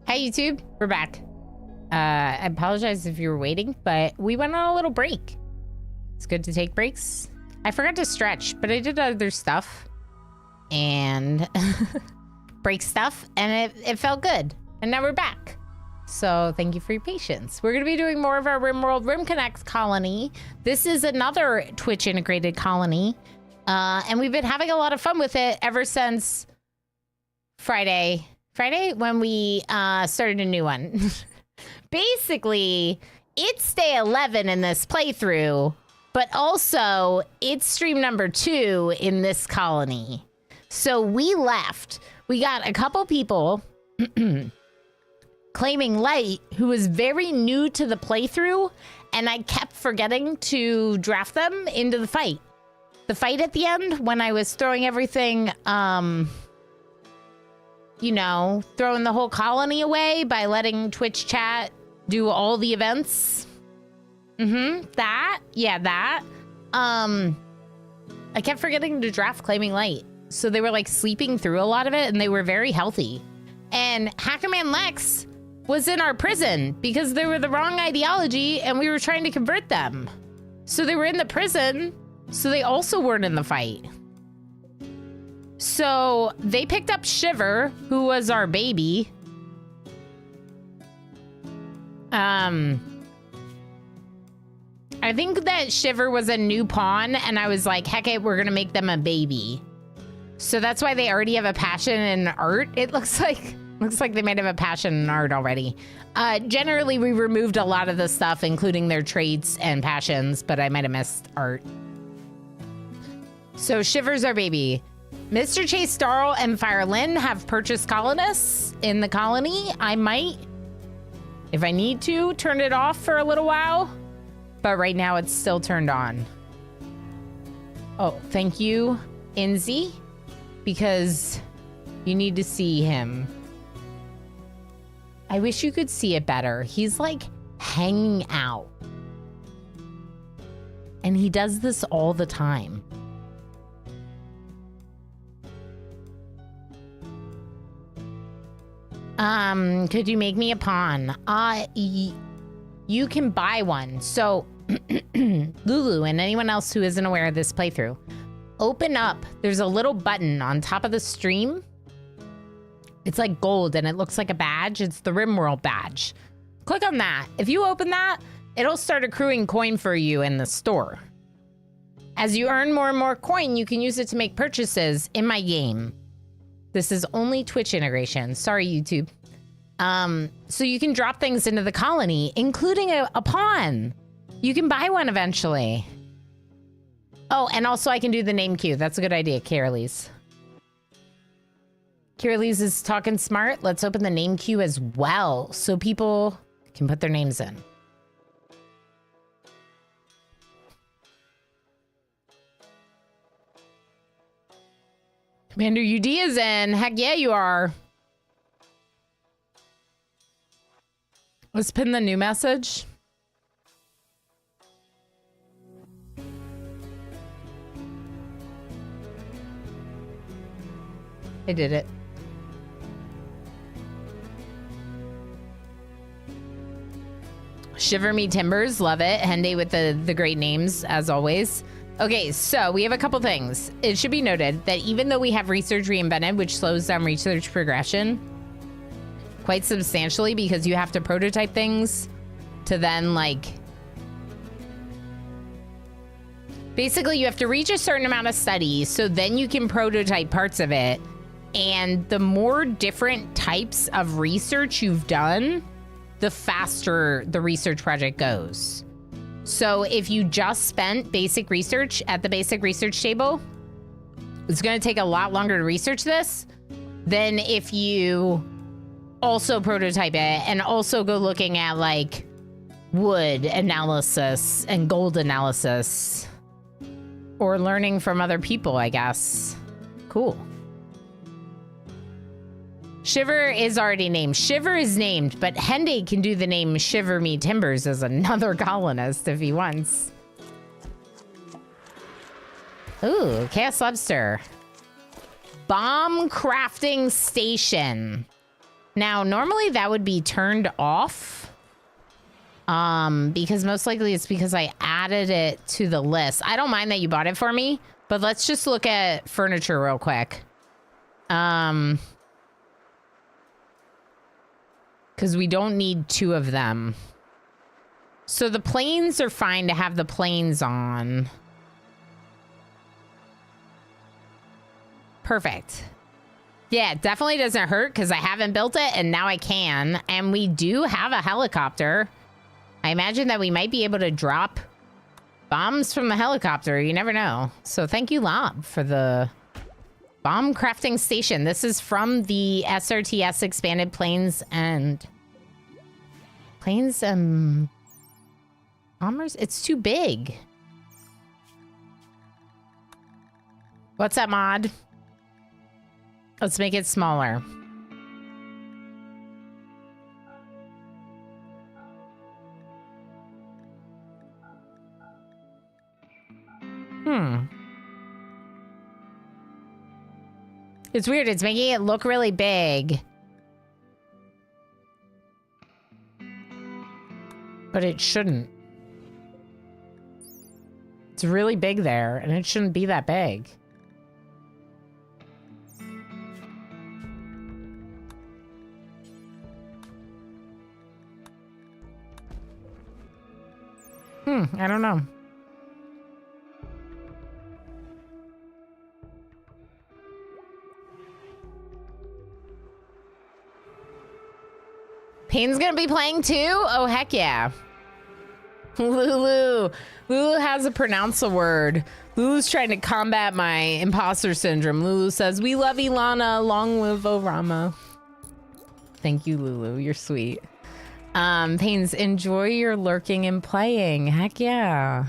Hey YouTube, we're back. I apologize if you were waiting, but we went on a little break. It's good to take breaks. I forgot to stretch, but I did other stuff and break stuff, and it felt good. And now we're back. So thank you for your patience. We're gonna be doing more of our RimWorld RimConnect colony. This is another Twitch integrated colony. And we've been having a lot of fun with it ever since Friday when we started a new one. Basically, it's day 11 in this playthrough, but also it's stream number 2 in this colony. So we left. We got a couple people claiming light who was very new to the playthrough, and I kept forgetting to draft them into the fight. The fight at the end, when I was throwing everything, you know, throwing the whole colony away by letting Twitch chat do all the events. That. I kept forgetting to draft Claiming Light. So they were like sleeping through a lot of it, and they were very healthy. And Hackerman Lex was in our prison because they were the wrong ideology and we were trying to convert them. So they were in the prison, so they also weren't in the fight. So they picked up Shiver, who was our baby. I think that Shiver was a new pawn, and I was like, heck it, we're gonna make them a baby. So that's why they already have a passion in art. It looks like they might have a passion in art already. Generally, we removed a lot of the stuff, including their traits and passions, but I might have missed art. So Shiver's our baby. Mr. Chase Starl and Fire Lynn have purchased colonists in the colony. I might, if I need to, turn it off for a little while, but right now it's still turned on. Oh, thank you, Inzi, because you need to see him. I wish you could see it better. He's like hanging out. And he does this all the time. Could you make me a pawn? You can buy one. So, Lulu and anyone else who isn't aware of this playthrough, open up. There's a little button on top of the stream. It's like gold and it looks like a badge. It's the RimWorld badge. Click on that. If you open that, it'll start accruing coin for you in the store. As you earn more and more coin, you can use it to make purchases in my game. This is only Twitch integration. Sorry, YouTube. So you can drop things into the colony, including a pawn. You can buy one eventually. Oh, and also I can do the name queue. That's a good idea, Carolee's. Carolee's is talking smart. Let's open the name queue as well, so people can put their names in. Commander UD is in. Heck yeah, you are. Let's pin the new message. I did it. Shiver Me Timbers, love it. Henday with the great names, as always. Okay, so we have a couple things. It should be noted that even though we have research reinvented, which slows down research progression quite substantially because you have to prototype things to then like... Basically, you have to reach a certain amount of studies, so then you can prototype parts of it. And the more different types of research you've done, the faster the research project goes. So if you just spent basic research at the basic research table, it's going to take a lot longer to research this than if you also prototype it and also go looking at like wood analysis and gold analysis or learning from other people, I guess. Cool. Shiver is already named. Shiver is named, but Henday can do the name Shiver Me Timbers as another colonist if he wants. Ooh, Chaos Lobster. Bomb crafting station. Now, normally that would be turned off. Because most likely it's because I added it to the list. I don't mind that you bought it for me, but let's just look at furniture real quick. Because we don't need 2 of them. So the planes are fine to have the planes on. Perfect. Yeah, it definitely doesn't hurt because I haven't built it and now I can. And we do have a helicopter. I imagine that we might be able to drop bombs from the helicopter. You never know. So thank you, Lob, for the bomb crafting station. This is from the SRTS expanded planes and bombers. It's too big. What's that mod? Let's make it smaller. It's weird. It's making it look really big. But it shouldn't. It's really big there, and it shouldn't be that big. I don't know. Payne's gonna be playing too? Oh, heck yeah. Lulu has to pronounce a word. Lulu's trying to combat my imposter syndrome. Lulu says, "We love Ilana, long live Orama." Thank you, Lulu. You're sweet. Paynes, enjoy your lurking and playing. Heck yeah.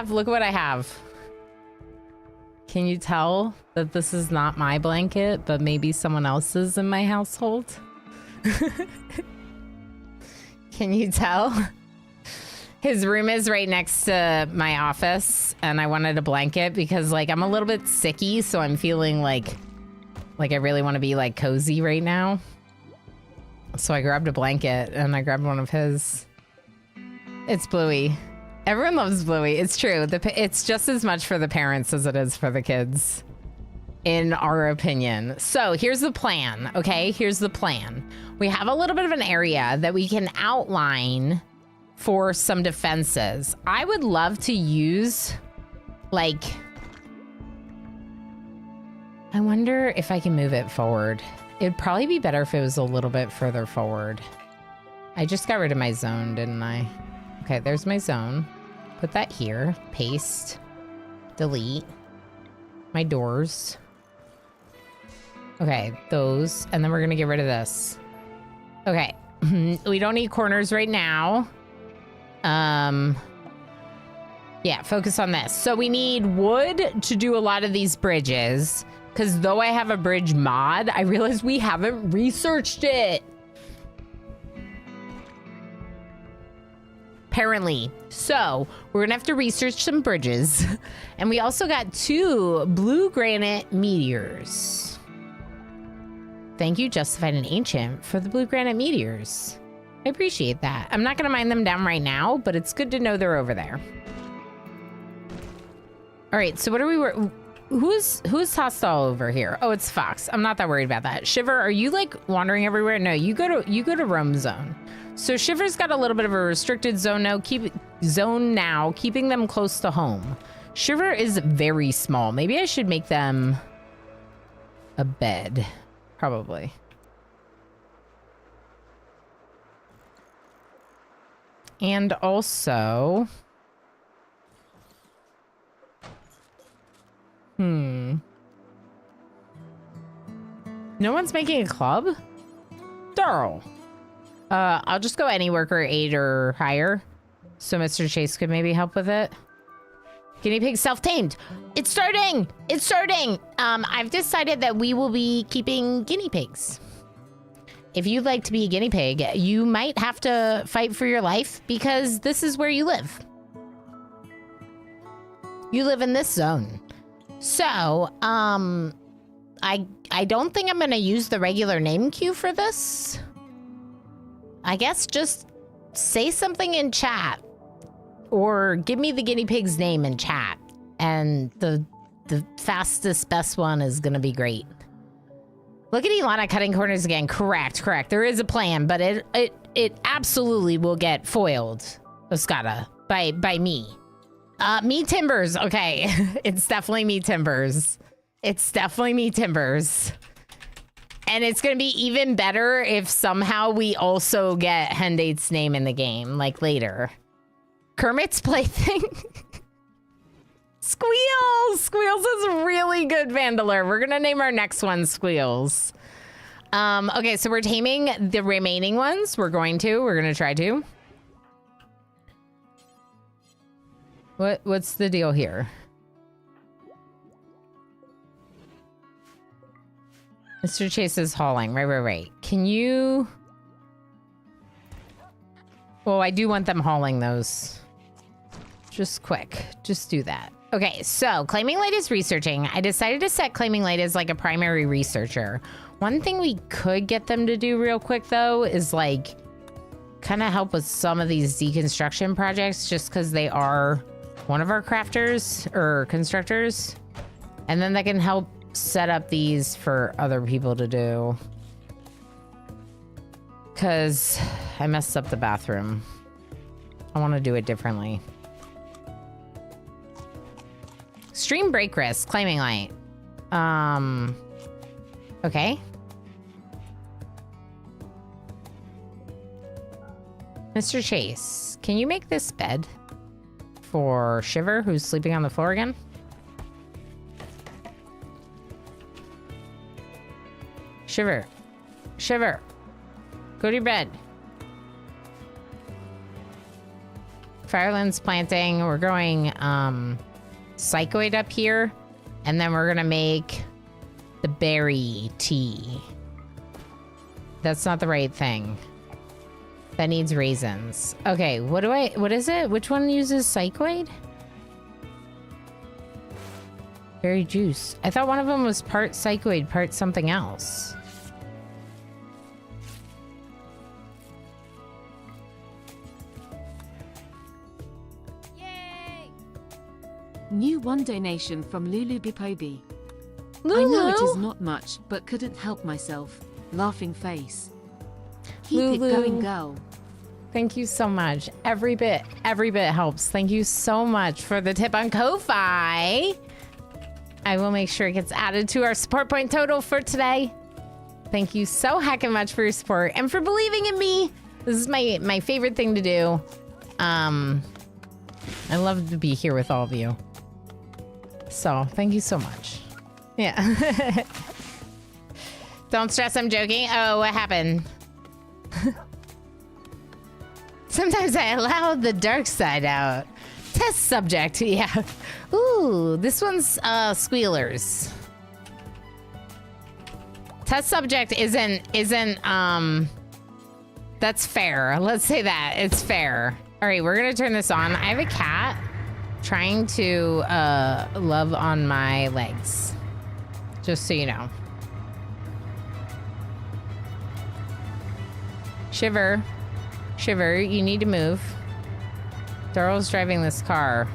Look what I have. Can you tell that this is not my blanket, but maybe someone else's in my household? Can you tell? His room is right next to my office, and I wanted a blanket because, like, I'm a little bit sicky, so I'm feeling like I really want to be, like, cozy right now. So I grabbed a blanket, and I grabbed one of his. It's Bluey. Everyone loves Bluey. It's true. It's just as much for the parents as it is for the kids, in our opinion. So here's the plan, okay? Here's the plan. We have a little bit of an area that we can outline for some defenses. I would love to use, like... I wonder if I can move it forward. It'd probably be better if it was a little bit further forward. I just got rid of my zone, didn't I? Okay, there's my zone. Put that here. Paste. Delete. My doors. Okay, those. And then we're gonna get rid of this. Okay. We don't need corners right now. Yeah, focus on this. So we need wood to do a lot of these bridges. Because though I have a bridge mod, I realize we haven't researched it. Apparently. So we're gonna have to research some bridges. And we also got 2 blue granite meteors. Thank you, Justified and Ancient, for the blue granite meteors. I appreciate that. I'm not gonna mine them down right now, but it's good to know they're over there. All right, so what are we... Who's hostile over here? Oh, it's Fox. I'm not that worried about that. Shiver, are you like wandering everywhere? No, you go to roam zone. So Shiver's got a little bit of a restricted zone now. Keeping them close to home. Shiver is very small. Maybe I should make them a bed. Probably. And also... No one's making a club? Darl. I'll just go any worker 8 or higher. So Mr. Chase could maybe help with it. Guinea pig self-tamed. It's starting! It's starting! I've decided that we will be keeping guinea pigs. If you'd like to be a guinea pig, you might have to fight for your life because this is where you live. You live in this zone. So, I don't think I'm gonna use the regular name queue for this. I guess just say something in chat or give me the guinea pig's name in chat, and the fastest best one is gonna be great. Look at Ilana cutting corners again. Correct. There is a plan, but it absolutely will get foiled, Oscata, by me. Me Timbers. Okay, it's definitely me Timbers. It's definitely me Timbers. And it's gonna be even better if somehow we also get Hendate's name in the game, like later. Kermit's Plaything. Squeals! Squeals is really good, Vandalur. We're gonna name our next one Squeals. Okay, so we're taming the remaining ones. We're gonna try to. What's the deal here? Mr. Chase is hauling. Right. Can you... Well, I do want them hauling those. Just quick. Just do that. Okay, so Claiming Light is researching. I decided to set Claiming Light as like a primary researcher. One thing we could get them to do real quick, though, is like kind of help with some of these deconstruction projects just because they are one of our crafters or constructors. And then they can help set up these for other people to do. Because I messed up the bathroom. I want to do it differently. Extreme break risk, Claiming Light. Okay. Mr. Chase, can you make this bed for Shiver, who's sleeping on the floor again? Shiver. Go to your bed. Fireland's planting. We're growing psychoid up here. And then we're gonna make the berry tea. That's not the right thing. That needs raisins. Okay, what is it? Which one uses psychoid? Berry juice. I thought one of them was part psychoid, part something else. New one donation from Lulu Bipobi. Lulu? I know it is not much, but couldn't help myself. Laughing face. Keep Lulu. it going, girl. Thank you so much. Every bit helps. Thank you so much for the tip on Ko-Fi. I will make sure it gets added to our support point total for today. Thank you so heckin' much for your support and for believing in me. This is my favorite thing to do. I love to be here with all of you. So, thank you so much. Yeah. Don't stress, I'm joking. Oh, what happened? Sometimes I allow the dark side out. Test subject, yeah. Ooh, this one's squealers. Test subject isn't that's fair. Let's say that. It's fair. All right, we're gonna turn this on. I have a cat trying to love on my legs. Just so you know. Shiver, you need to move. Daryl's driving this car.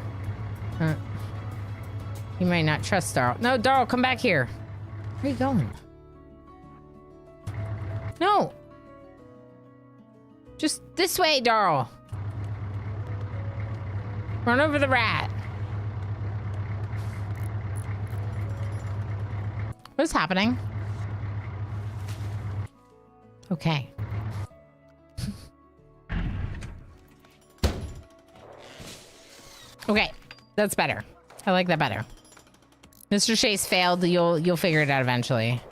You might not trust Daryl. No, Daryl, come back here. Where are you going? No. Just this way, Daryl. Run over the rat. What's happening? Okay. Okay, that's better. I like that better. Mr. Chase failed. You'll figure it out eventually.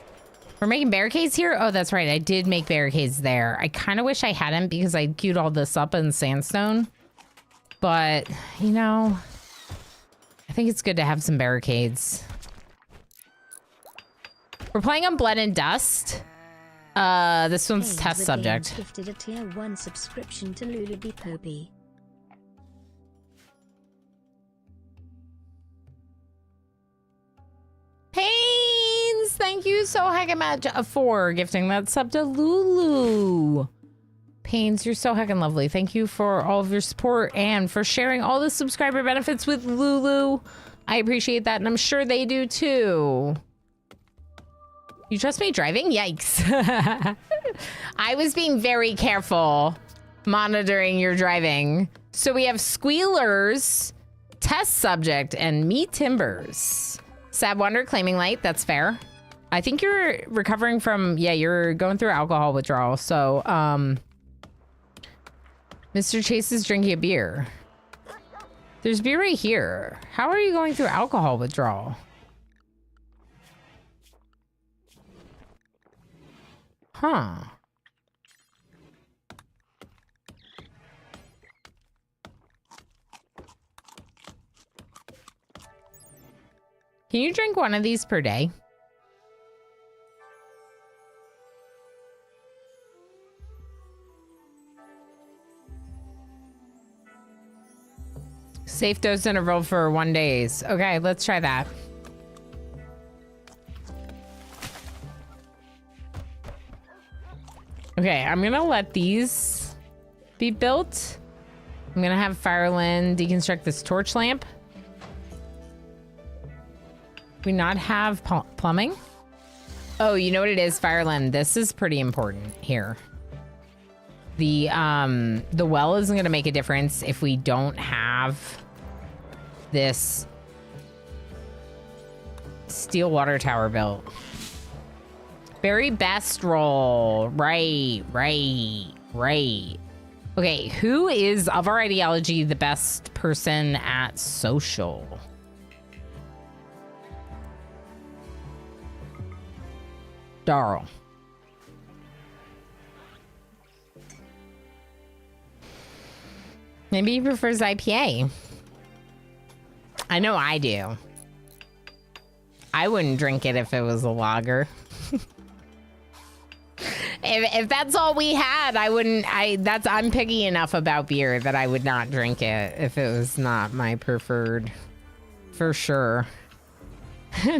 We're making barricades here? Oh, that's right. I did make barricades there. I kind of wish I hadn't because I queued all this up in sandstone. But, you know, I think it's good to have some barricades. We're playing on Blood and Dust. This one's test subject. Gifted a tier 1 subscription to Lulu Bipobi. Pains! Thank you so heckin' much for gifting that sub to Lulu. Pains, you're so heckin' lovely. Thank you for all of your support and for sharing all the subscriber benefits with Lulu. I appreciate that, and I'm sure they do too. You trust me driving? Yikes. I was being very careful monitoring your driving. So we have Squealers, Test Subject, and Me Timbers. Sad Wonder, Claiming Light, that's fair. I think you're recovering from, yeah, you're going through alcohol withdrawal. So, Mr. Chase is drinking a beer. There's beer right here. How are you going through alcohol withdrawal? Huh. Can you drink one of these per day? Safe dose interval for 1 day. Okay, let's try that. Okay, I'm gonna let these be built. I'm gonna have Firelin deconstruct this torch lamp. We not have plumbing? Oh, you know what it is, Firelin? This is pretty important here. The well isn't gonna make a difference if we don't have this steel water tower built. Very best roll. Right. Okay, who is, of our ideology, the best person at social? Darl. Maybe he prefers IPA. I know I do. I wouldn't drink it if it was a lager. If that's all we had, I wouldn't. I'm picky enough about beer that I would not drink it if it was not my preferred, for sure.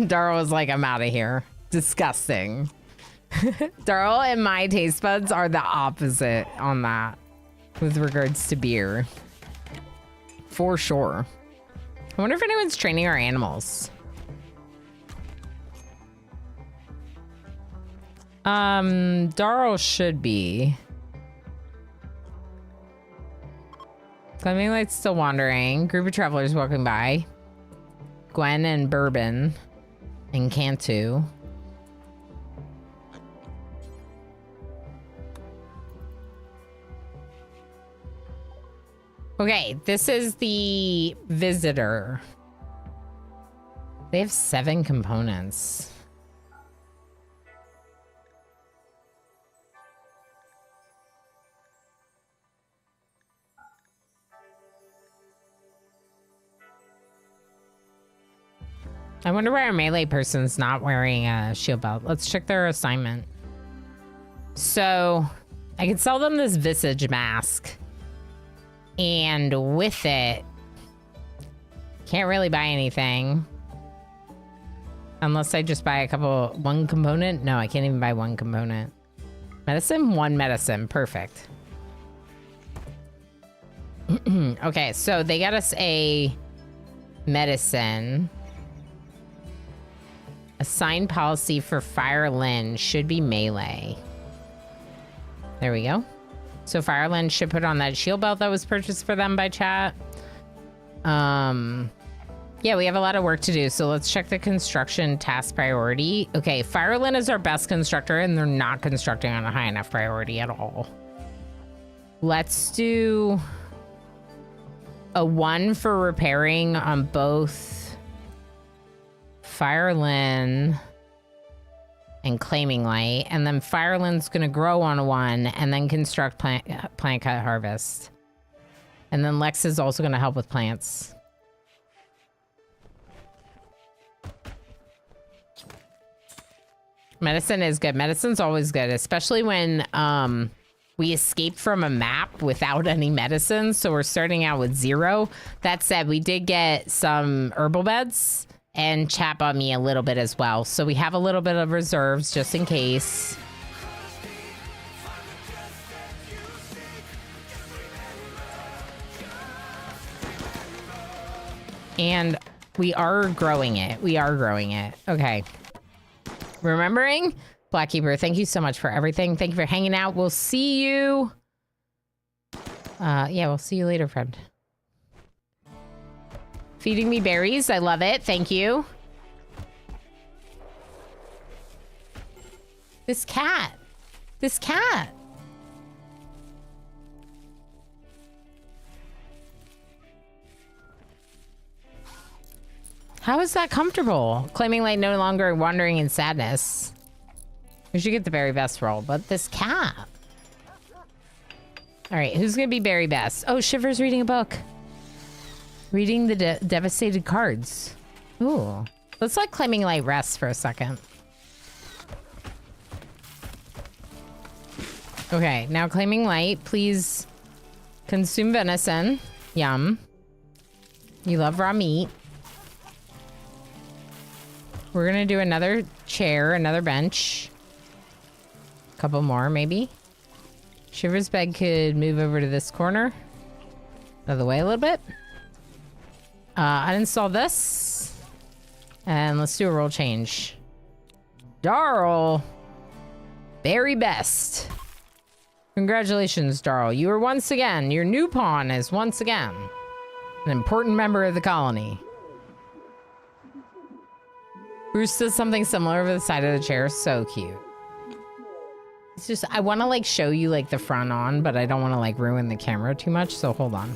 Darl was like, I'm out of here. Disgusting. Darl and my taste buds are the opposite on that with regards to beer. For sure. I wonder if anyone's training our animals. Darl should be. Claiming Light's still wandering. Group of travelers walking by. Gwen and Bourbon and Cantu. Okay, this is the visitor. They have 7 components. I wonder why our melee person's not wearing a shield belt. Let's check their assignment. So, I could sell them this visage mask. And with it, can't really buy anything. Unless I just buy one component. No, I can't even buy one component. Medicine, 1 medicine. Perfect. Okay, so they got us a medicine. Assigned policy for Firelin should be melee. There we go. So Firelin should put on that shield belt that was purchased for them by chat. Yeah, we have a lot of work to do. So let's check the construction task priority. Okay, Firelin is our best constructor and they're not constructing on a high enough priority at all. Let's do a 1 for repairing on both Firelin and Claiming Light, and then Firelin's gonna grow on a 1 and then construct plant cut harvest. And then Lex is also gonna help with plants. Medicine is good. Medicine's always good, especially when we escaped from a map without any medicine, so we're starting out with 0. That said, we did get some herbal beds and chat on me a little bit as well. So we have a little bit of reserves just in case. And we are growing it. We are growing it. Okay. Remembering? Blackkeeper, thank you so much for everything. Thank you for hanging out. We'll see you. Yeah, we'll see you later, friend. Feeding me berries. I love it. Thank you. This cat. This cat. How is that comfortable? Claiming like no longer wandering in sadness. We should get the very best roll, but this cat. All right, who's gonna be very best? Oh, Shiver's reading a book. Reading the devastated cards. Ooh, let's let Claiming Light rest for a second. Okay, now Claiming Light, please consume venison. Yum. You love raw meat. We're gonna do another chair, another bench. A couple more, maybe. Shiver's bed could move over to this corner. Out of the way a little bit. Uninstall this. And let's do a roll change. Darl. Very best. Congratulations, Darl. You are once again, your new pawn is once again an important member of the colony. Bruce does something similar over the side of the chair. So cute. It's just, I want to like show you like the front on, but I don't want to like ruin the camera too much. So hold on.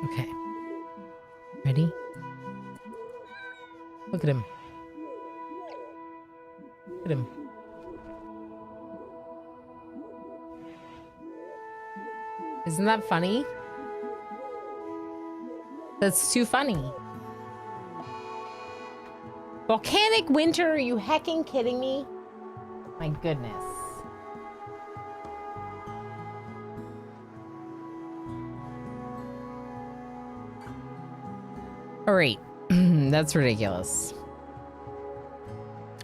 Okay. Ready? Look at him. Look at him. Isn't that funny? That's too funny. Volcanic winter, are you hecking kidding me? My goodness. All right, that's ridiculous.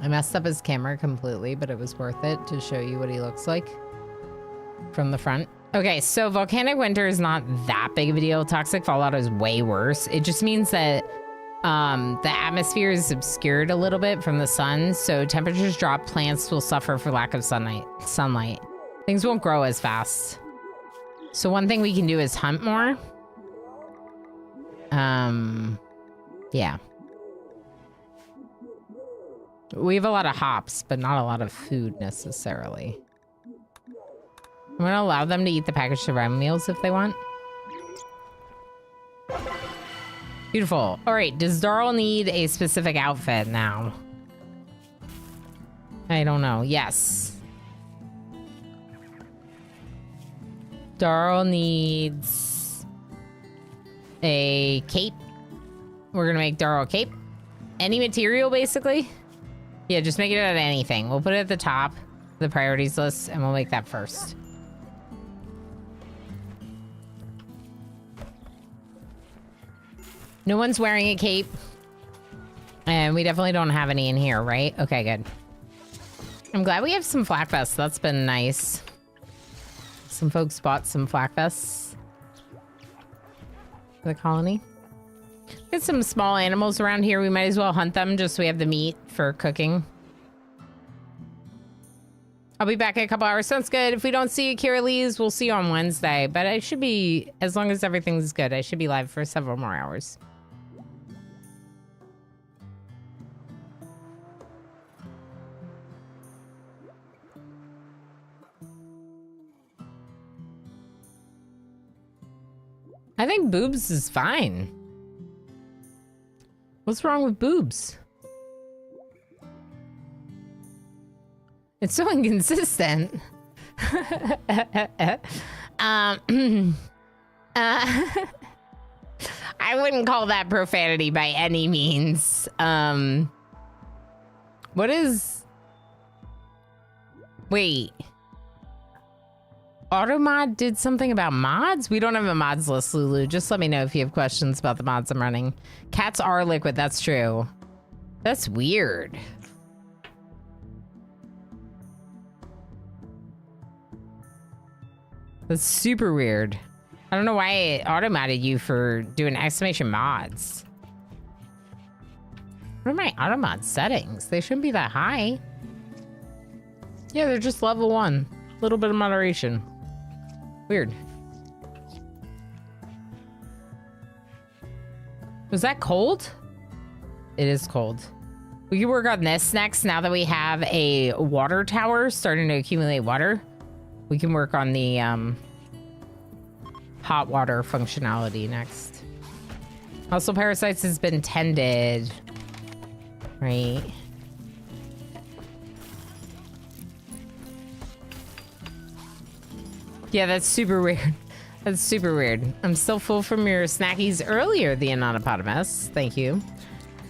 I messed up his camera completely, but it was worth it to show you what he looks like from the front. Okay, so volcanic winter is not that big of a deal. Toxic fallout is way worse. It just means that the atmosphere is obscured a little bit from the sun, so temperatures drop, plants will suffer for lack of sunlight. Things won't grow as fast. So one thing we can do is hunt more. Yeah. We have a lot of hops, but not a lot of food necessarily. I'm gonna allow them to eat the packaged survival meals if they want. Beautiful. All right, does Darl need a specific outfit now? I don't know. Yes. Darl needs a cape. We're gonna make Darl a cape. Any material, basically. Yeah, just make it out of anything. We'll put it at the top of the priorities list, and we'll make that first. No one's wearing a cape. And we definitely don't have any in here, right? Okay, good. I'm glad we have some flak vests. That's been nice. Some folks bought some flak vests for the colony. Get some small animals around here. We might as well hunt them just so we have the meat for cooking. I'll be back in a couple hours. Sounds good. If we don't see you, Kira Lees, we'll see you on Wednesday. But I should be, as long as everything's good, I should be live for several more hours. I think Boobs is fine. What's wrong with Boobs? It's so inconsistent. I wouldn't call that profanity by any means. What is... Wait. Automod did something about mods? We don't have a mods list, Lulu. Just let me know if you have questions about the mods I'm running. Cats are liquid, that's true. That's weird. That's super weird. I don't know why it automated you for doing exclamation mods. What are my automod settings? They shouldn't be that high. Yeah, they're just level 1. A little bit of moderation. Weird. Was that cold? It is cold. We can work on this next. Now that we have a water tower starting to accumulate water, we can work on the hot water functionality next. Also, parasites has been tended. Right. Yeah, that's super weird. That's super weird. I'm still full from your snackies earlier, the Anonypotamus. Thank you.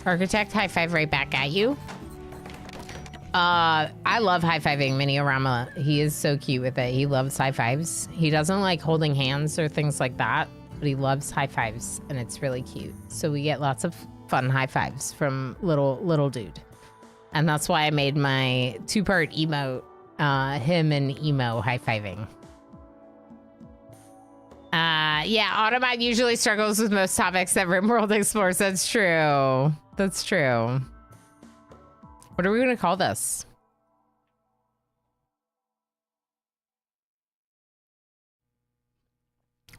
Architect, high five right back at you. I love high-fiving Miniorama. He is so cute with it. He loves high fives. He doesn't like holding hands or things like that, but he loves high fives, and it's really cute. So we get lots of fun high fives from little dude. And that's why I made my 2-part emote, him and Emo high-fiving. Yeah, Automod usually struggles with most topics that RimWorld explores. That's true. That's true. What are we gonna call this?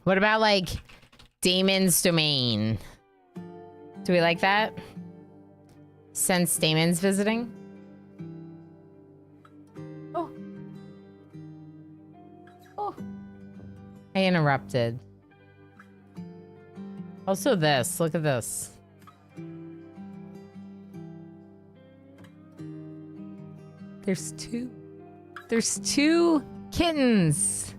What about like Damon's Domain? Do we like that? Since Damon's visiting? Oh. Oh. I interrupted. Also this, look at this. There's two kittens.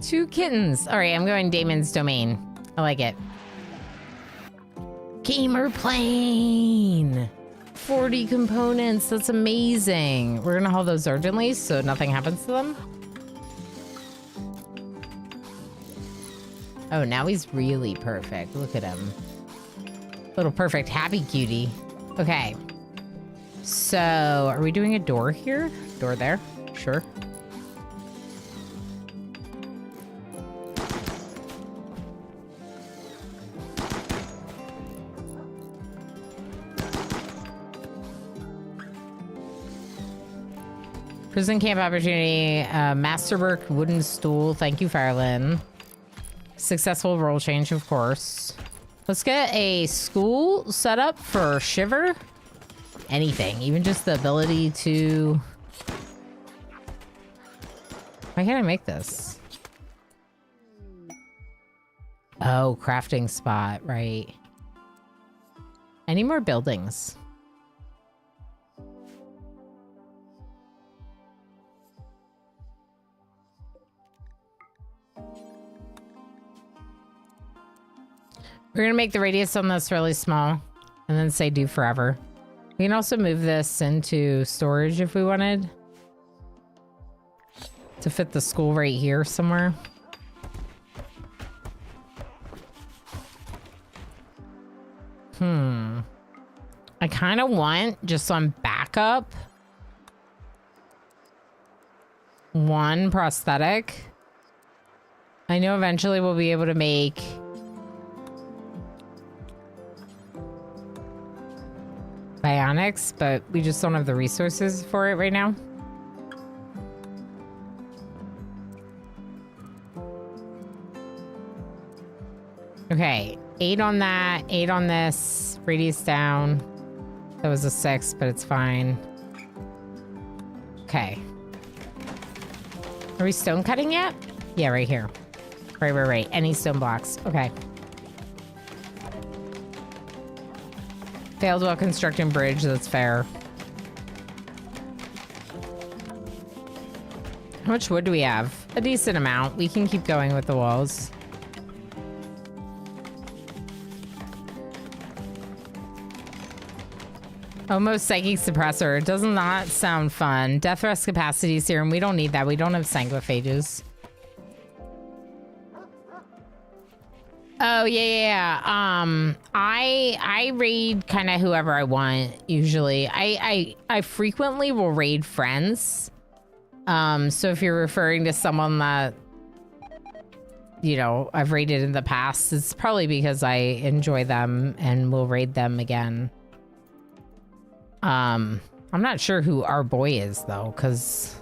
Two kittens. All right, I'm going Damon's Domain. I like it. Gamer plane. 40 components. That's amazing. We're gonna haul those urgently so nothing happens to them. Oh, now he's really perfect. Look at him. Little perfect happy cutie. Okay. So, are we doing a door here? Door there? Sure. Prison camp opportunity. Masterwork wooden stool. Thank you, Farlin. Successful role change, of course. Let's get a school set up for Shiver. Anything, even just the ability to... Why can't I make this? Oh, crafting spot, right. Any more buildings? We're gonna make the radius on this really small and then say do forever. We can also move this into storage if we wanted to fit the school right here somewhere. I kind of want, just on backup, one prosthetic. I know eventually we'll be able to make bionics, but we just don't have the resources for it right now. Okay, 8 on that, 8 on this, radius down. That was a 6, but it's fine. Okay. Are we stone cutting yet? Yeah, right here. Right. Any stone blocks. Okay. Failed while constructing bridge, that's fair. How much wood do we have? A decent amount. We can keep going with the walls. Almost psychic suppressor. It does not sound fun. Death rest capacity serum. We don't need that. We don't have sanguiphages. Oh yeah. I raid kind of whoever I want usually. I frequently will raid friends. So if you're referring to someone that, you know, I've raided in the past, it's probably because I enjoy them and will raid them again. I'm not sure who our boy is though, because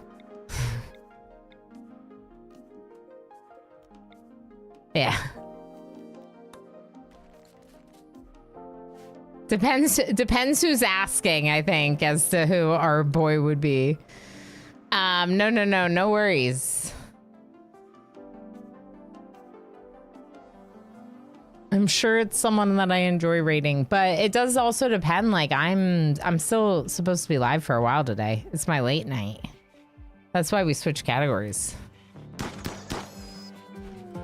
yeah. Depends who's asking, I think, as to who our boy would be. No worries. I'm sure it's someone that I enjoy raiding, but it does also depend. Like I'm still supposed to be live for a while today. It's my late night. That's why we switch categories.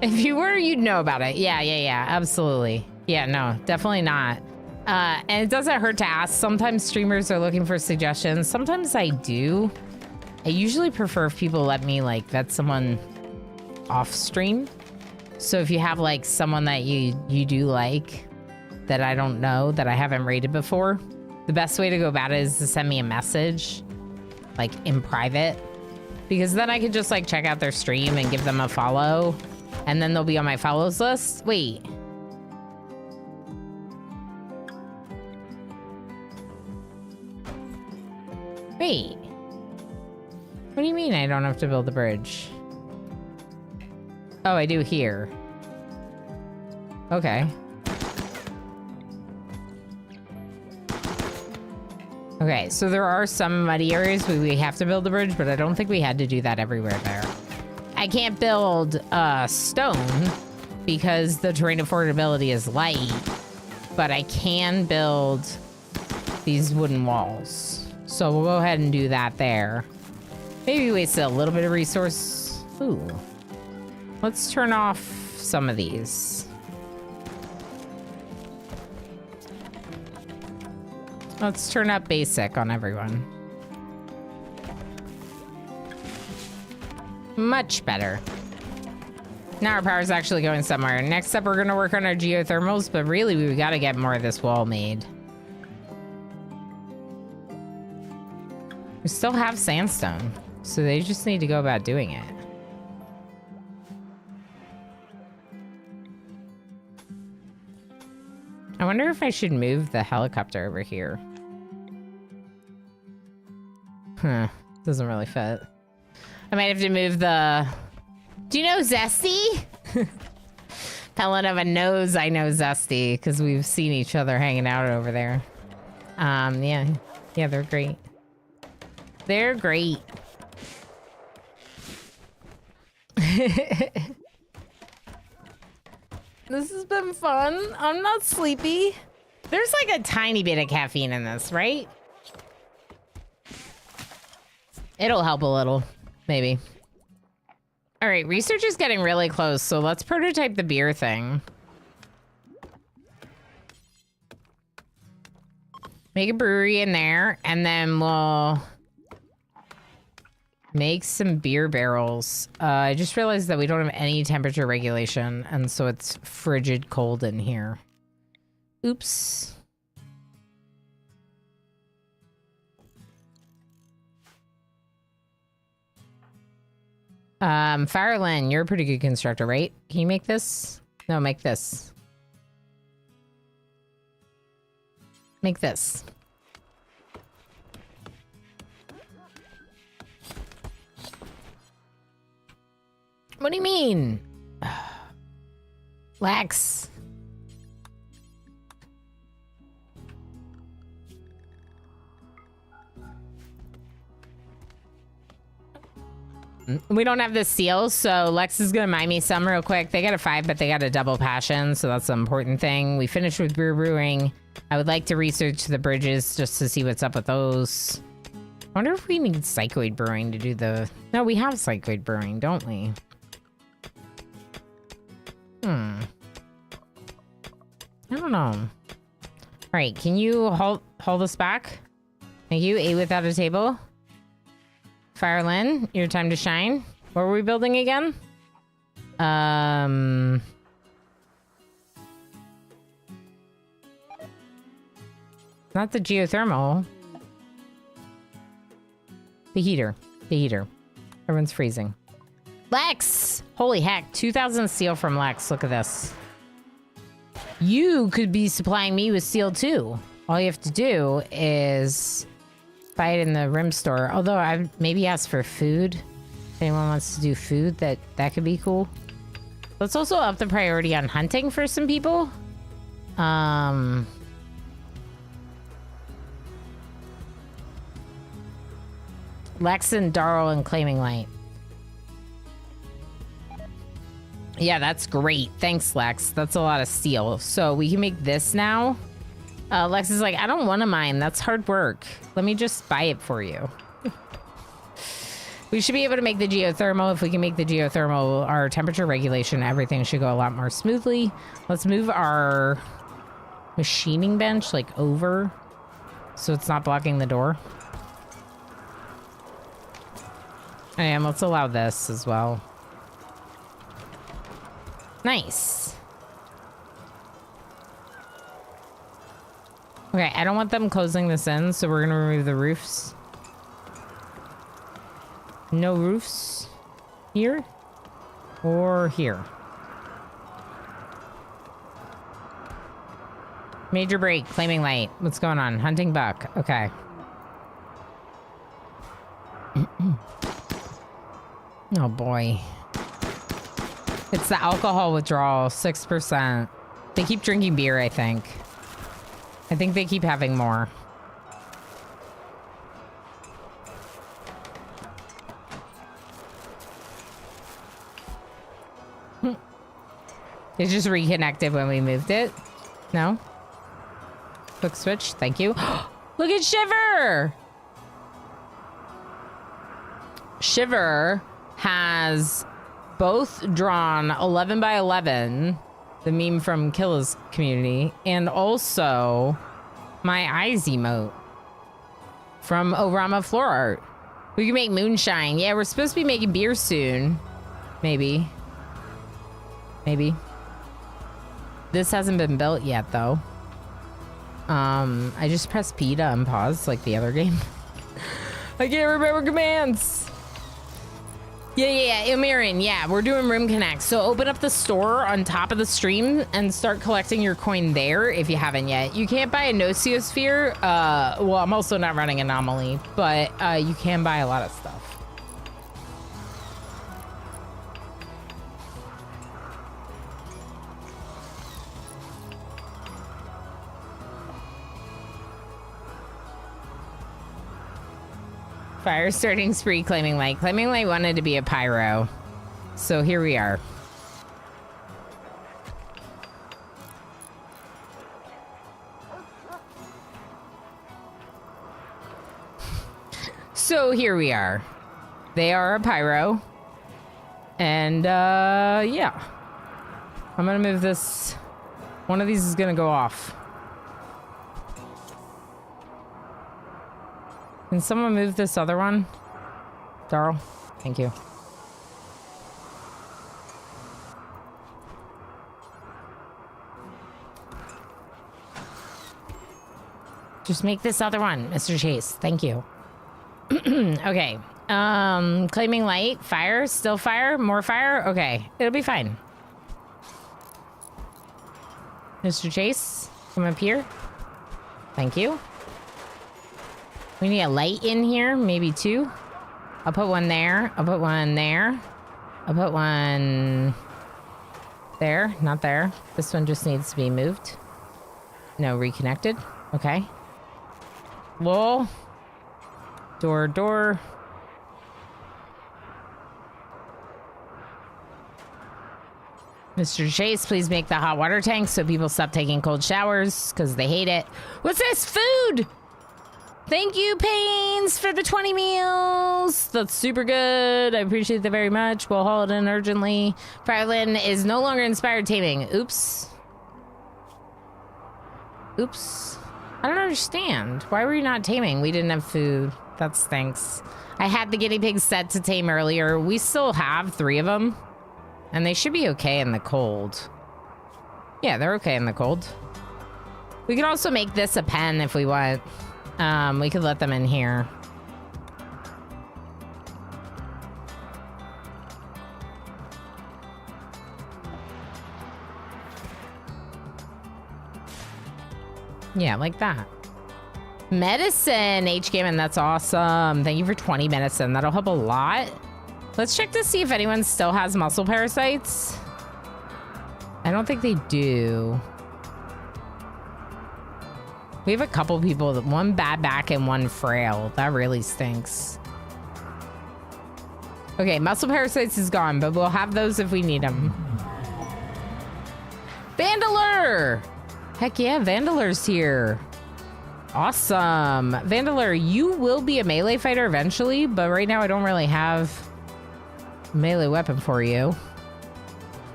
If you were, you'd know about it. Yeah, absolutely. Yeah, no, definitely not. And it doesn't hurt to ask. Sometimes streamers are looking for suggestions. Sometimes I do. I usually prefer if people let me like vet someone off stream. So if you have like someone that you do like that I don't know, that I haven't rated before, the best way to go about it is to send me a message like in private, because then I could just like check out their stream and give them a follow, and then they'll be on my follows list. Wait. Wait. What do you mean I don't have to build a bridge? Oh, I do here. Okay. Okay, so there are some muddy areas where we have to build a bridge, but I don't think we had to do that everywhere there. I can't build stone because the terrain affordability is light, but I can build these wooden walls. So we'll go ahead and do that there. Maybe we wasted a little bit of resource. Ooh. Let's turn off some of these. Let's turn up basic on everyone. Much better. Now our power's actually going somewhere. Next up, we're gonna work on our geothermals, but really we gotta get more of this wall made. We still have sandstone, so they just need to go about doing it. I wonder if I should move the helicopter over here. Huh, doesn't really fit. I might have to move the... Do you know Zesty? Pelinova knows I know Zesty because we've seen each other hanging out over there. Yeah, they're great. They're great. This has been fun. I'm not sleepy. There's like a tiny bit of caffeine in this, right? It'll help a little, maybe. All right, research is getting really close, so let's prototype the beer thing. Make a brewery in there, and then we'll make some beer barrels. I just realized that we don't have any temperature regulation, and so it's frigid cold in here. Oops. Firelin, you're a pretty good constructor, right? Can you make this? No, make this. Make this. What do you mean? Lex. We don't have the seals, so Lex is gonna mine me some real quick. They got a 5, but they got a double passion, so that's the important thing. We finished with beer brewing. I would like to research the bridges just to see what's up with those. I wonder if we need psychoid brewing to do the... No, we have psychoid brewing, don't we? I don't know. All right, can you haul this back? Thank you. 8 without a table. Firelin, your time to shine. What were we building again? Not the geothermal. The heater. The heater. Everyone's freezing. Lex! Holy heck. 2,000 steel from Lex. Look at this. You could be supplying me with steel too. All you have to do is buy it in the Rim store. Although I maybe ask for food. If anyone wants to do food, that could be cool. Let's also up the priority on hunting for some people. Lex and Darl and Claiming Light. Yeah, that's great. Thanks, Lex. That's a lot of steel. So we can make this now. Lex is like, I don't want to mine. That's hard work. Let me just buy it for you. We should be able to make the geothermal. If we can make the geothermal, our temperature regulation, everything should go a lot more smoothly. Let's move our machining bench like over so it's not blocking the door. And let's allow this as well. Nice. Okay, I don't want them closing this in, so we're gonna remove the roofs. No roofs here or here. Major break, Claiming Light. What's going on? Hunting buck. Okay. Oh boy. It's the alcohol withdrawal, 6%. They keep drinking beer, I think. I think they keep having more. It just reconnected when we moved it. No? Quick switch, thank you. Look at Shiver! Shiver has both drawn 11 by 11, the meme from Killa's community, and also my eyes emote from Orama Floor Art. We can make moonshine. Yeah, we're supposed to be making beer soon. Maybe. Maybe. This hasn't been built yet, though. I just pressed P to unpause like the other game. I can't remember commands. Yeah, Ilmirin, yeah, we're doing Room Connect. So open up the store on top of the stream and start collecting your coin there if you haven't yet. You can't buy a Nociosphere. Well, I'm also not running Anomaly, but you can buy a lot of stuff. Fire starting spree, Claiming Light. Claiming Light wanted to be a pyro. So here we are. So here we are. They are a pyro. And yeah. I'm gonna move this. One of these is gonna go off. Can someone move this other one? Darl, thank you. Just make this other one, Mr. Chase. Thank you. Okay. Claiming Light. Fire. Still fire. More fire. Okay. It'll be fine. Mr. Chase, come up here. Thank you. We need a light in here, maybe 2. I'll put one there. I'll put one there. I'll put one there, not there. This one just needs to be moved. No, reconnected. Okay. Wall. Door. Mr. Chase, please make the hot water tank so people stop taking cold showers because they hate it. What's this? Food! Thank you, Pains, for the 20 meals. That's super good. I appreciate that very much. We'll haul it in urgently. Firelin is no longer inspired taming. Oops. I don't understand. Why were you not taming? We didn't have food. That stinks. I had the guinea pigs set to tame earlier. We still have 3 of them. And they should be okay in the cold. Yeah, they're okay in the cold. We could also make this a pen if we want. We could let them in here. Yeah, like that. Medicine, H-Gammon, that's awesome. Thank you for 20 medicine. That'll help a lot. Let's check to see if anyone still has muscle parasites. I don't think they do. We have a couple people, one bad back and one frail. That really stinks. Okay, muscle parasites is gone, but we'll have those if we need them. Vandaler! Heck yeah, Vandaler's here. Awesome. Vandaler, you will be a melee fighter eventually, but right now I don't really have a melee weapon for you.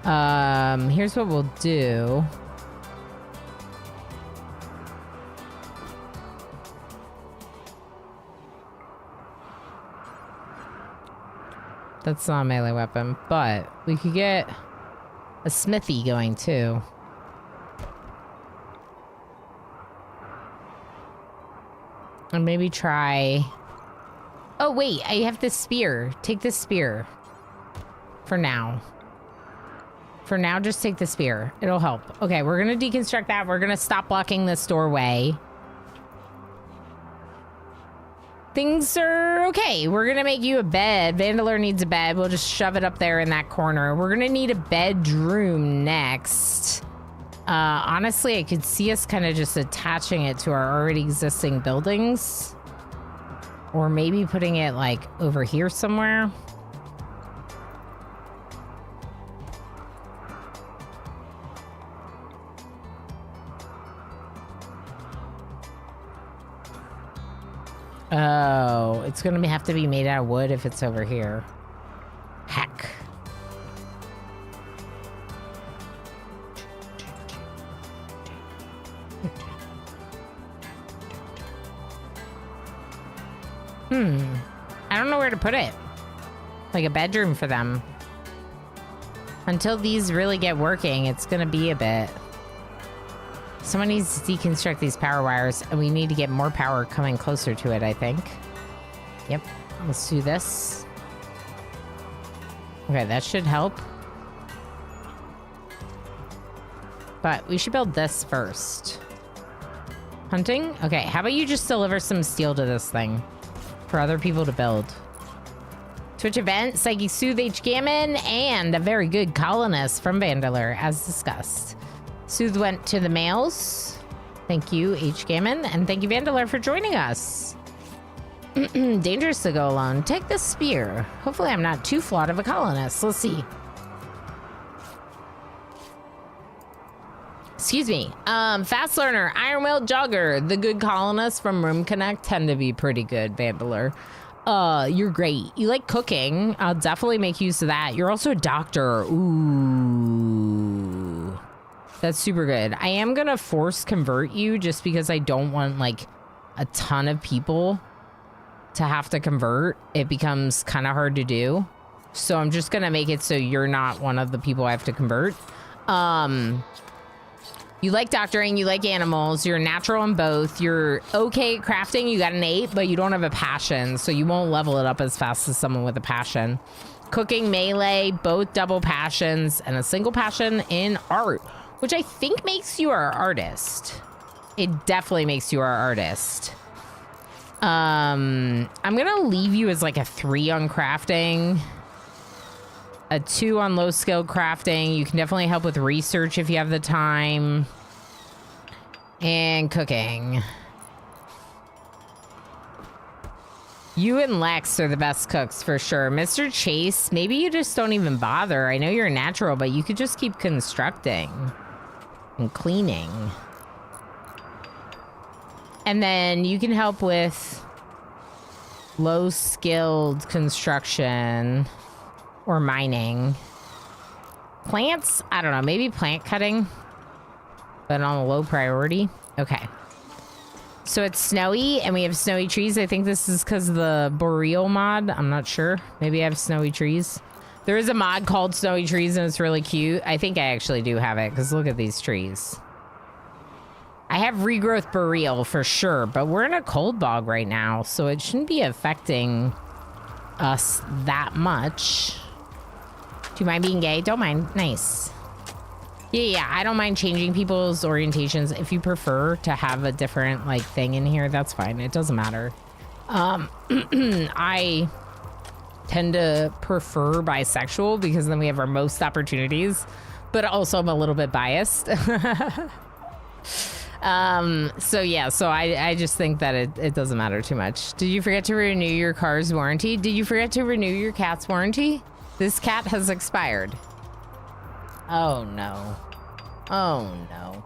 Here's what we'll do. That's not a melee weapon, but we could get a smithy going too. And maybe try... Oh, wait, I have this spear. Take this spear. For now. For now, just take the spear. It'll help. Okay, we're gonna deconstruct that. We're gonna stop blocking this doorway. Things are okay. We're gonna make you a bed. Vandaler needs a bed. We'll just shove it up there in that corner. We're gonna need a bedroom next. Honestly, I could see us kind of just attaching it to our already existing buildings. Or maybe putting it like over here somewhere. Oh, it's gonna have to be made out of wood if it's over here. Heck. I don't know where to put it. Like a bedroom for them. Until these really get working, it's gonna be a bit. Someone needs to deconstruct these power wires, and we need to get more power coming closer to it, I think. Yep, let's do this. Okay, that should help. But we should build this first. Hunting? Okay, how about you just deliver some steel to this thing for other people to build. Twitch event, Psychic Soothe H-Gammon, and a very good colonist from Vandaler, as discussed. Soothe went to the males. Thank you, H-Gammon, and thank you, Vandaler, for joining us. Dangerous to go alone. Take the spear. Hopefully I'm not too flawed of a colonist. Let's see. Excuse me. Fast learner, Ironwell Jogger, the good colonists from Room Connect tend to be pretty good, Vandaler. You're great. You like cooking. I'll definitely make use of that. You're also a doctor. Ooh. That's super good. I am gonna force convert you just because I don't want like a ton of people to have to convert. It becomes kind of hard to do. So I'm just gonna make it so you're not one of the people I have to convert. You like doctoring, you like animals, you're natural in both, you're okay at crafting, you got an 8, but you don't have a passion, so you won't level it up as fast as someone with a passion. Cooking, melee, both double passions, and a single passion in art, which I think makes you our artist. It definitely makes you our artist. I'm gonna leave you as like a 3 on crafting. A 2 on low skill crafting. You can definitely help with research if you have the time. And cooking. You and Lex are the best cooks for sure. Mr. Chase, maybe you just don't even bother. I know you're a natural, but you could just keep constructing and cleaning. And then you can help with low skilled construction. Or mining. Plants? I don't know. Maybe plant cutting. But on a low priority. Okay. So it's snowy and we have snowy trees. I think this is because of the boreal mod. I'm not sure. Maybe I have snowy trees. There is a mod called Snowy Trees and it's really cute. I think I actually do have it because look at these trees. I have regrowth boreal for sure, but we're in a cold bog right now, so it shouldn't be affecting us that much. Do you mind being gay? Don't mind. Nice. Yeah, I don't mind changing people's orientations. If you prefer to have a different like thing in here, that's fine. It doesn't matter. I tend to prefer bisexual because then we have our most opportunities, but also I'm a little bit biased. So yeah, so I just think that it doesn't matter too much. Did you forget to renew your car's warranty? Did you forget to renew your cat's warranty? This cat has expired. Oh no. Oh no.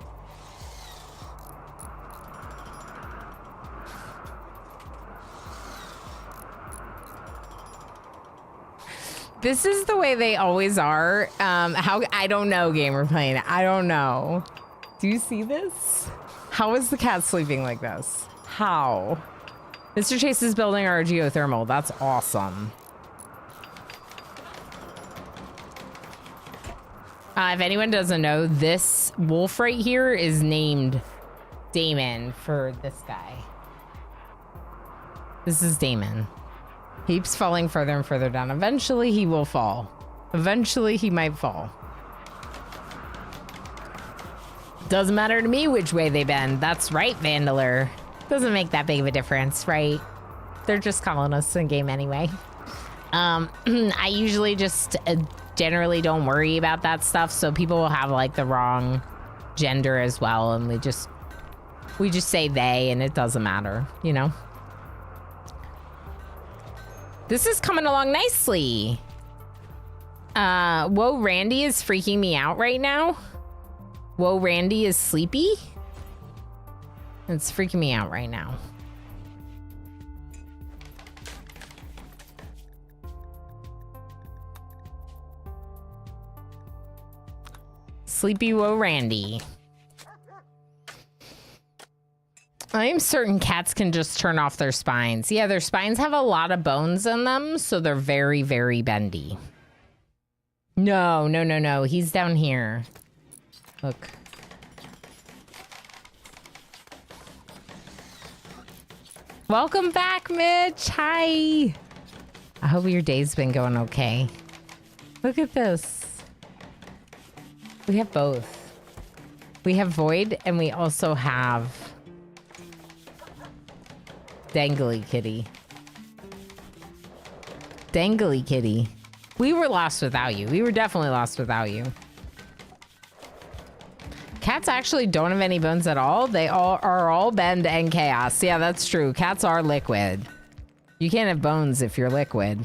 This is the way they always are. How I don't know, Gamer Plane. I don't know. Do you see this? How is the cat sleeping like this? How? Mr. Chase is building our geothermal. That's awesome. If anyone doesn't know, this wolf right here is named Damon for this guy. This is Damon. He keeps falling further and further down. Eventually he will fall. Eventually he might fall. Doesn't matter to me which way they bend. That's right, Vandaler. Doesn't make that big of a difference, right? They're just calling us in game anyway. I usually just generally don't worry about that stuff, so people will have like the wrong gender as well, and we just say they, and it doesn't matter, you know? This is coming along nicely. Whoa, Randy is freaking me out right now. Whoa, Randy is sleepy. It's freaking me out right now. Sleepy Whoa Randy. I am certain cats can just turn off their spines. Yeah, their spines have a lot of bones in them, so they're very, very bendy. No, no, no, no. He's down here. Look. Welcome back, Mitch. Hi. I hope your day's been going okay. Look at this. We have both. We have Void, and we also have Dangly Kitty. Dangly Kitty. We were lost without you. We were definitely lost without you. Cats actually don't have any bones at all. They are all bend and chaos. Yeah, that's true. Cats are liquid. You can't have bones if you're liquid.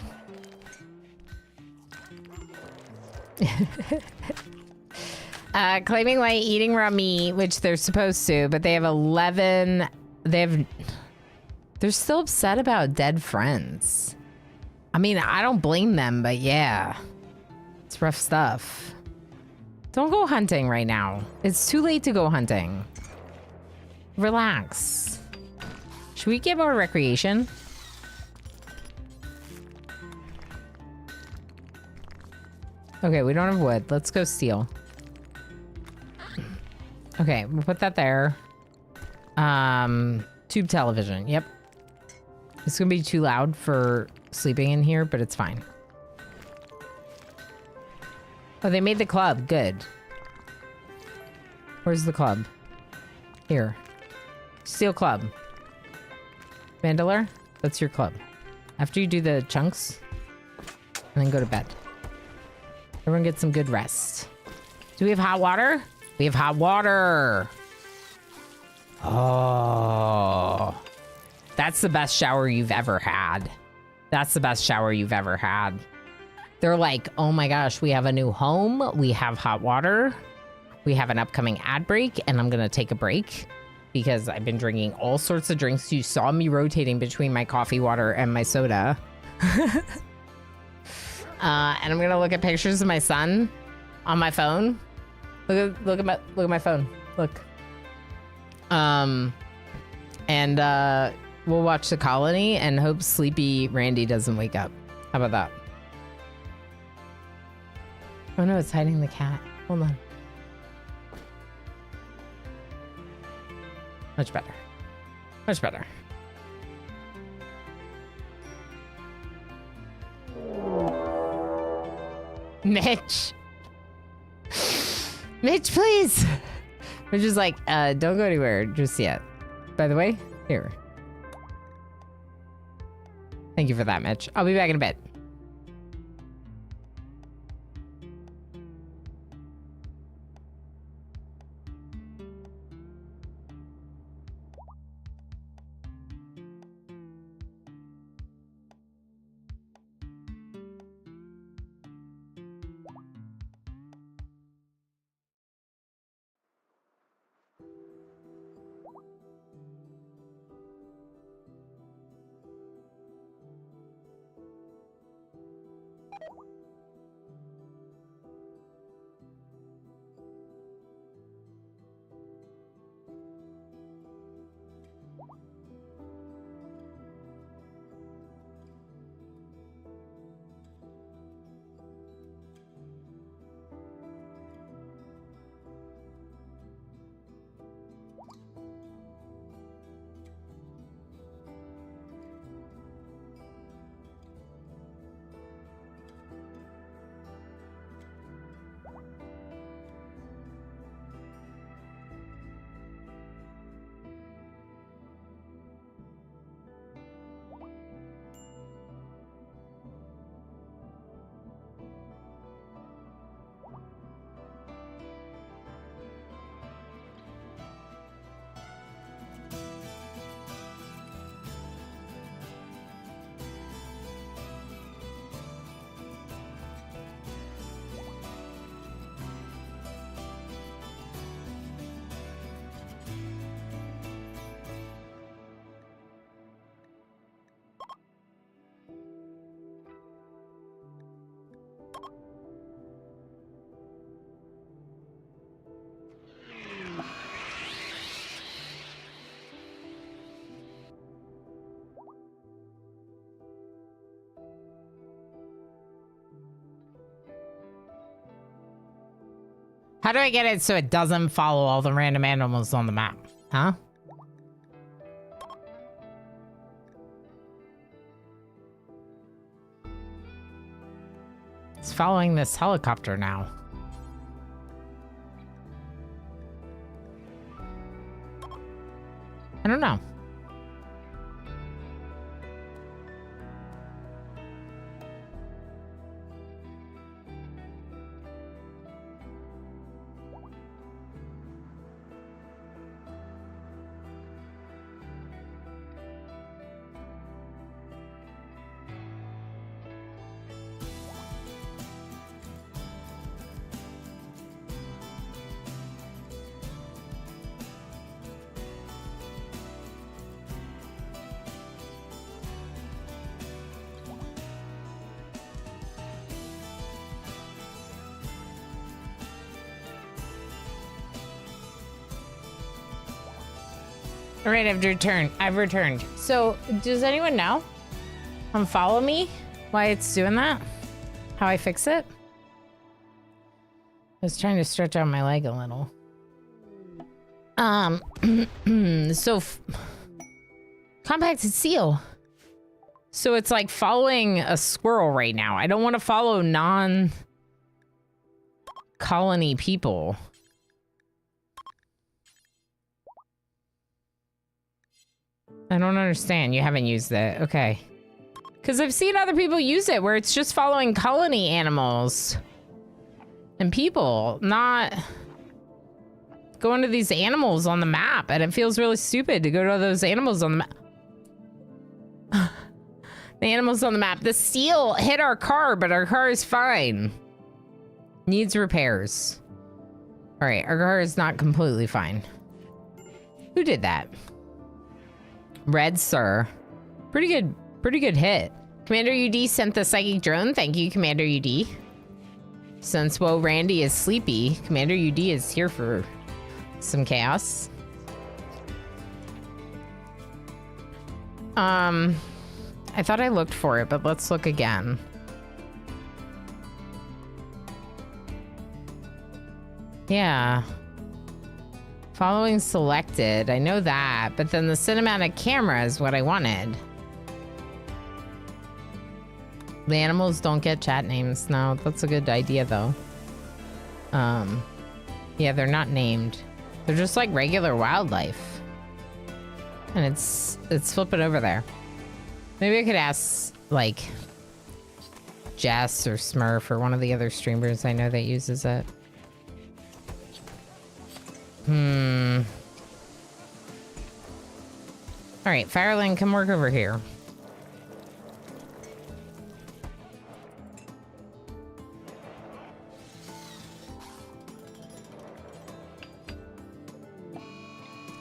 Claiming like eating raw meat, which they're supposed to, but they have 11. They're still upset about dead friends. I mean, I don't blame them, but yeah, it's rough stuff. Don't go hunting right now. It's too late to go hunting. Relax. Should we get more recreation? Okay, we don't have wood. Let's go steal. Okay, we'll put that there. Tube television. Yep. It's gonna be too loud for sleeping in here, but it's fine. Oh, they made the club. Good. Where's the club? Here. Steel club. Vandaler, that's your club. After you do the chunks, and then go to bed. Everyone get some good rest. Do we have hot water? We have hot water. Oh. That's the best shower you've ever had. That's the best shower you've ever had. They're like, oh my gosh, we have a new home. We have hot water. We have an upcoming ad break, and I'm gonna take a break because I've been drinking all sorts of drinks. You saw me rotating between my coffee water and my soda. And I'm gonna look at pictures of my son on my phone. Look at my phone. Look. And we'll watch the colony and hope sleepy Randy doesn't wake up. How about that? Oh no, it's hiding the cat. Hold on. Much better. Much better. Mitch. Mitch, please. Mitch is like, don't go anywhere just yet. By the way, here. Thank you for that, Mitch. I'll be back in a bit. How do I get it so it doesn't follow all the random animals on the map? Huh? It's following this helicopter now. I don't know. All right, I've returned. So, does anyone know? Follow me? Why it's doing that? How I fix it? I was trying to stretch out my leg a little. Compacted seal. So it's like following a squirrel right now. I don't want to follow non-colony people. I don't understand. You haven't used it. Okay. Because I've seen other people use it where it's just following colony animals and people, not going to these animals on the map. And it feels really stupid to go to those animals on the map. The animals on the map. The seal hit our car, but our car is fine. Needs repairs. All right, our car is not completely fine. Who did that? Red Sir. Pretty good hit. Commander UD sent the psychic drone. Thank you, Commander UD. Since, well, Randy is sleepy, Commander UD is here for some chaos. I thought I looked for it, but let's look again. Yeah. Following selected. I know that, but then the cinematic camera is what I wanted. The animals don't get chat names. No, that's a good idea, though. Yeah, they're not named. They're just like regular wildlife. And it's flipping over there. Maybe I could ask, like, Jess or Smurf or one of the other streamers I know that uses it. Alright, Fireland, come work over here.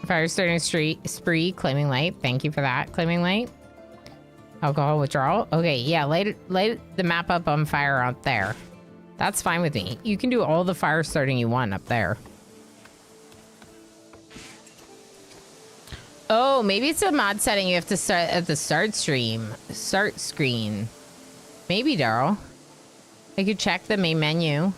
Fire starting spree, claiming light. Thank you for that, claiming light. Alcohol withdrawal. Okay, yeah, light the map up on fire out there. That's fine with me. You can do all the fire starting you want up there. Oh, maybe it's a mod setting you have to start at the start screen. Maybe, Daryl. I could check the main menu.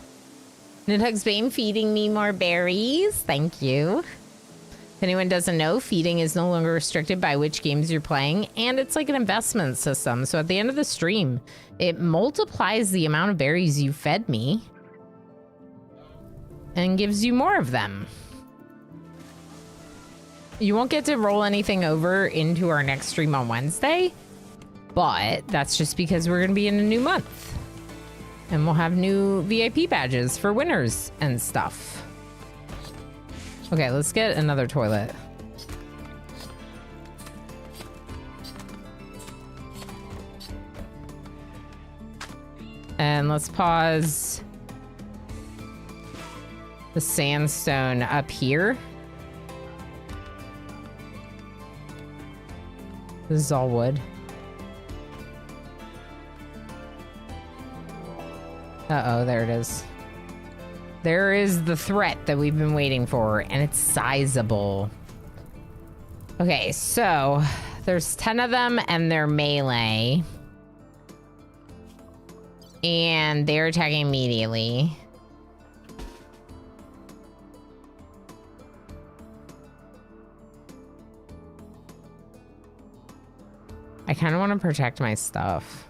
Nidhugs Bane feeding me more berries. Thank you. If anyone doesn't know, feeding is no longer restricted by which games you're playing, and it's like an investment system. So at the end of the stream, it multiplies the amount of berries you fed me and gives you more of them. You won't get to roll anything over into our next stream on Wednesday, but that's just because we're going to be in a new month. And we'll have new VIP badges for winners and stuff. Okay, let's get another toilet. And let's pause the sandstone up here. This is all wood. Uh-oh, there it is. There is the threat that we've been waiting for, and it's sizable. Okay, so there's 10 of them, and they're melee. And they're attacking immediately. I kind of want to protect my stuff.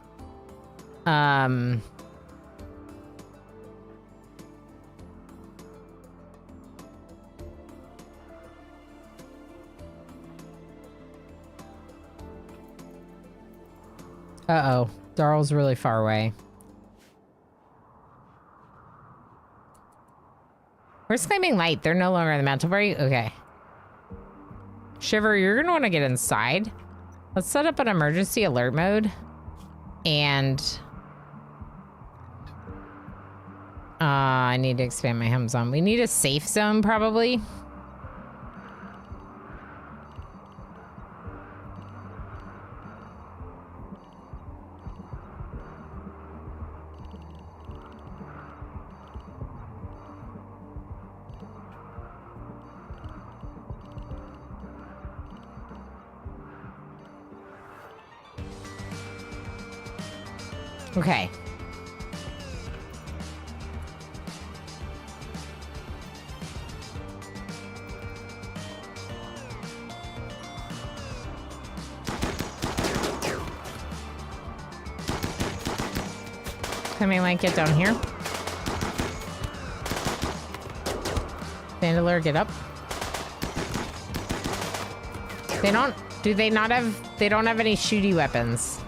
Uh-oh. Darl's really far away. Where's Claiming Light? They're no longer in the mantle break? Okay. Shiver, you're going to want to get inside. Let's set up an emergency alert mode. And... I need to expand my home zone. We need a safe zone, probably. Okay. Coming, like, get down here. Vandalur, get up. They don't have any shooty weapons.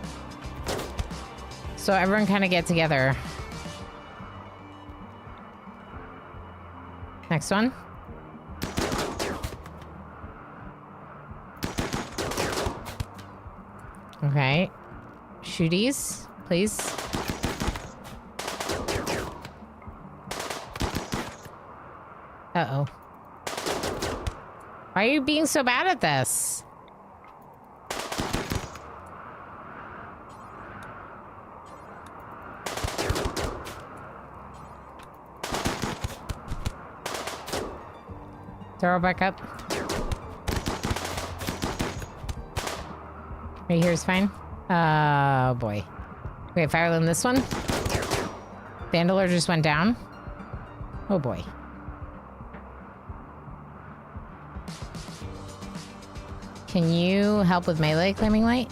So everyone kind of get together. Next one. Okay. Shooties, please. Uh-oh. Why are you being so bad at this? Throw back up. Right here's fine. Oh, boy. Okay, fire on this one. Vandalor just went down. Oh, boy. Can you help with melee, Claiming Light?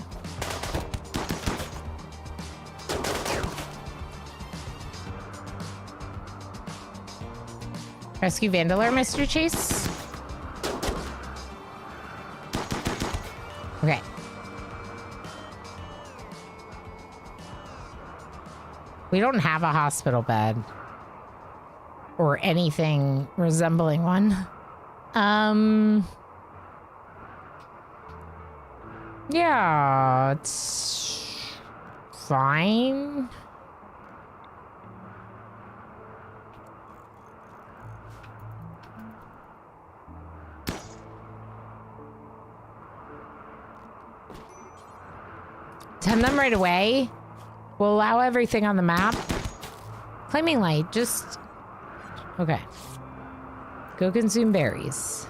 Rescue Vandalor, Mr. Chase? Okay. We don't have a hospital bed. Or anything resembling one. Yeah, it's fine. Send them right away. We'll allow everything on the map. Claiming Light, just... Okay. Go consume berries.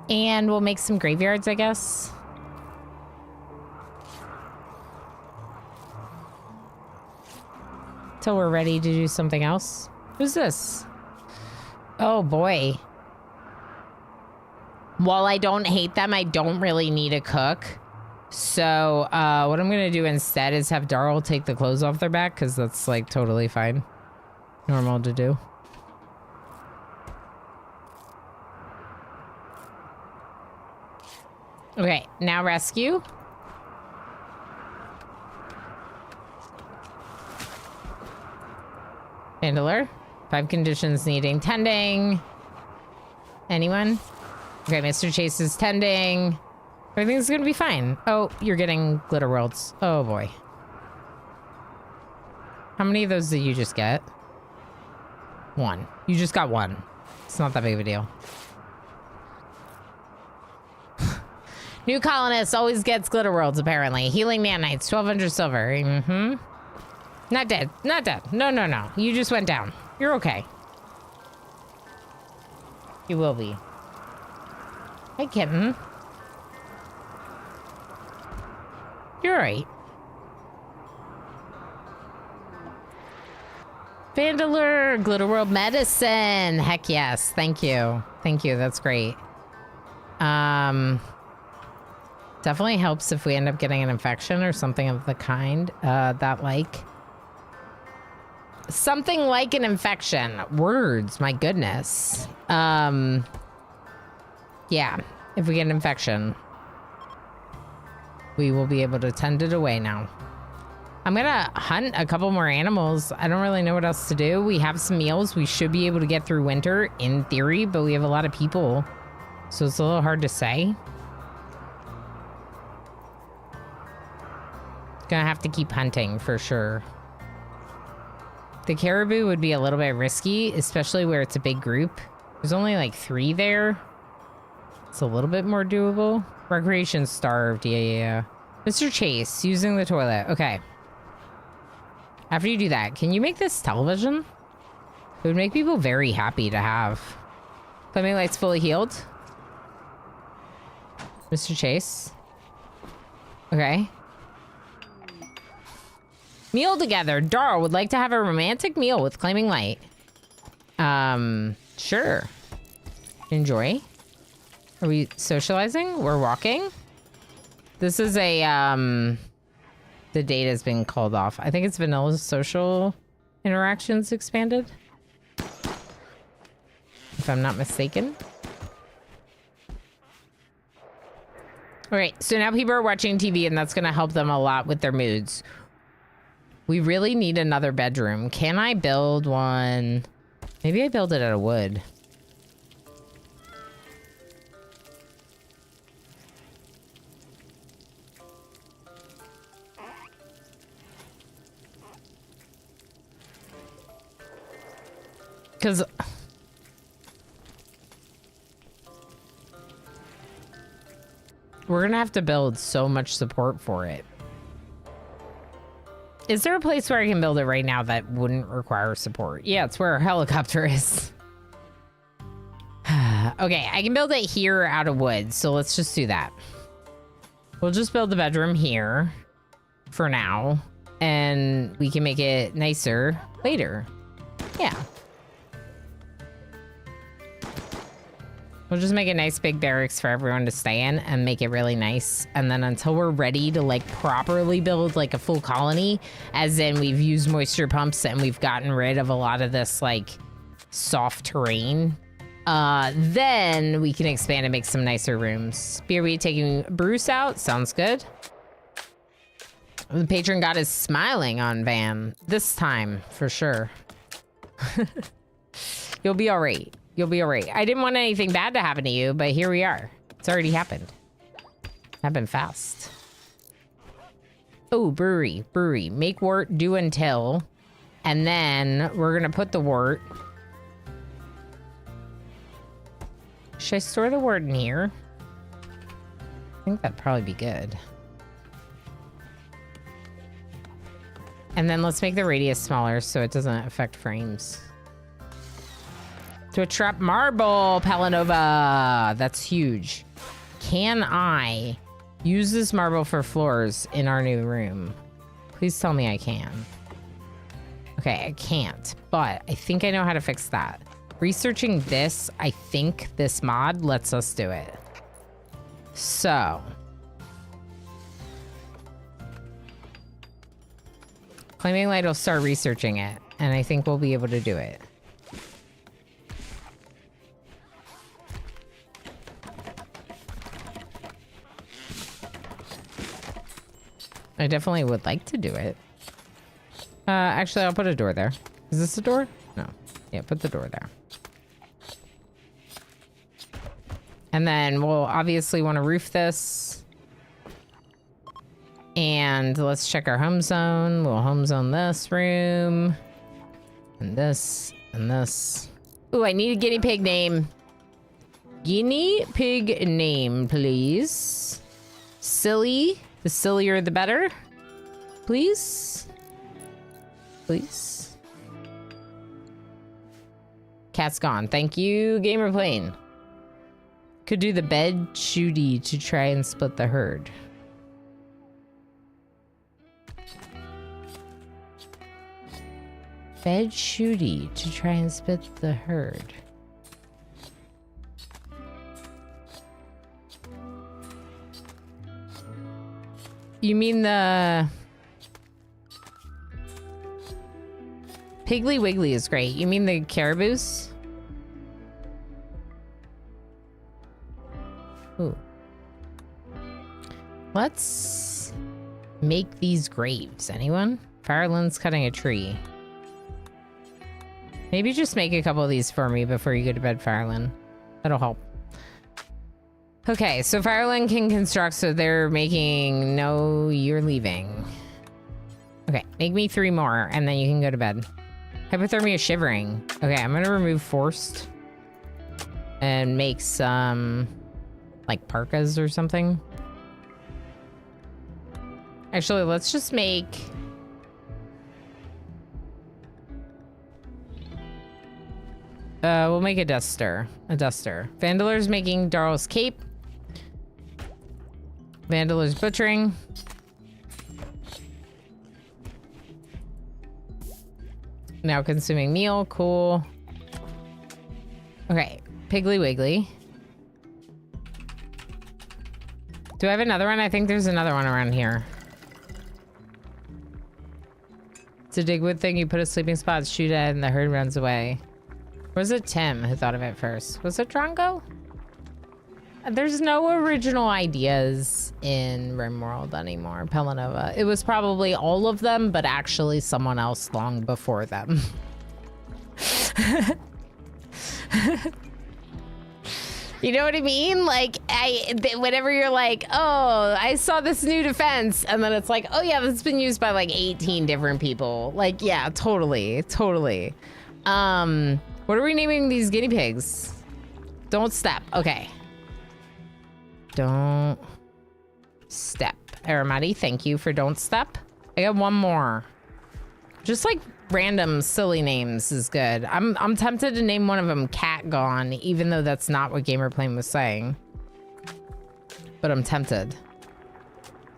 And we'll make some graveyards, I guess. Till we're ready to do something else. Who's this? Oh, boy. While I don't hate them, I don't really need a cook. So, what I'm gonna do instead is have Darl take the clothes off their back, because that's, like, totally fine. Normal to do. Okay, now rescue. Handler. 5 conditions needing tending. Anyone? Okay, Mr. Chase is tending. Everything's gonna be fine. Oh, you're getting glitter worlds. Oh boy. How many of those did you just get? 1. You just got 1. It's not that big of a deal. New colonist always gets glitter worlds, apparently. Healing nanites, 1200 silver. Mm-hmm. Not dead. Not dead. No, no, no. You just went down. You're okay. You will be. Hey, kitten. You're right. Vandalur, Glitter World Medicine. Heck yes. Thank you. Thank you. That's great. Definitely helps if we end up getting an infection or something of the kind. Something like an infection. Words, my goodness. Yeah, if we get an infection, we will be able to tend it away now. I'm gonna hunt a couple more animals. I don't really know what else to do. We have some meals. We should be able to get through winter in theory, but we have a lot of people, so it's a little hard to say. Gonna have to keep hunting for sure. The caribou would be a little bit risky, especially where it's a big group. There's only like 3 there. It's a little bit more doable. Recreation starved. Yeah. Mr. Chase, using the toilet. Okay. After you do that, can you make this television? It would make people very happy to have. Claiming Light's fully healed. Mr. Chase. Okay. Meal together. Darl would like to have a romantic meal with Claiming Light. Sure. Enjoy. Are we socializing? We're walking? This is a, the date has been called off. I think it's vanilla social interactions expanded. If I'm not mistaken. All right, so now people are watching TV and that's gonna help them a lot with their moods. We really need another bedroom. Can I build one? Maybe I build it out of wood. Because we're gonna have to build so much support for it. Is there a place where I can build it right now that wouldn't require support? Yeah, it's where our helicopter is. Okay, I can build it here out of wood, so let's just do that. We'll just build the bedroom here for now, and we can make it nicer later. Yeah. We'll just make a nice big barracks for everyone to stay in and make it really nice. And then until we're ready to like properly build like a full colony, as in we've used moisture pumps and we've gotten rid of a lot of this like soft terrain, then we can expand and make some nicer rooms. Are we taking Bruce out? Sounds good. The patron god is smiling on Van this time for sure. You'll be all right. You'll be all right. I didn't want anything bad to happen to you, but here we are. It's already happened. Happened fast. Oh, brewery. Make wort, do until. And then we're gonna put the wort. Should I store the wort in here? I think that'd probably be good. And then let's make the radius smaller so it doesn't affect frames. To attract marble, Palanova. That's huge. Can I use this marble for floors in our new room? Please tell me I can. Okay, I can't, but I think I know how to fix that. Researching this, I think this mod lets us do it. So. Claiming Light will start researching it, and I think we'll be able to do it. I definitely would like to do it. Actually, I'll put a door there. Is this a door? No. Yeah, put the door there. And then we'll obviously want to roof this. And let's check our home zone. We'll home zone this room. And this. And this. Ooh, I need a guinea pig name. Guinea pig name, please. Silly. The sillier, the better. Please. Please. Cat's gone. Thank you, Gamer Plane. Could do the bed shooty to try and split the herd. Bed shooty to try and split the herd. You mean the... Piggly Wiggly is great. You mean the caribous? Ooh. Let's make these graves. Anyone? Fireland's cutting a tree. Maybe just make a couple of these for me before you go to bed, Fireland. That'll help. Okay, so Fireland can construct, so they're making... No, you're leaving. Okay, make me 3 more, and then you can go to bed. Hypothermia shivering. Okay, I'm gonna remove forced. And make some... like, parkas or something. Actually, let's just make... we'll make a duster. A duster. Vandaler's making Darl's cape. Vandaler's butchering. Now consuming meal. Cool. Okay. Piggly Wiggly. Do I have another one? I think there's another one around here. It's a Digwood thing. You put a sleeping spot, shoot at it, and the herd runs away. Was it Tim who thought of it first? Was it Drongo? There's no original ideas in RimWorld anymore, Pelanova. It was probably all of them, but actually someone else long before them. You know what I mean? Like, whenever you're like, oh, I saw this new defense, and then it's like, oh yeah, that's been used by like 18 different people. Like, yeah, totally, totally. What are we naming these guinea pigs? Don't step. Okay. Don't step. Aramati, thank you for don't step. I got one more. Just like random silly names is good. I'm tempted to name one of them Cat Gone, even though that's not what Gamerplane was saying. But I'm tempted.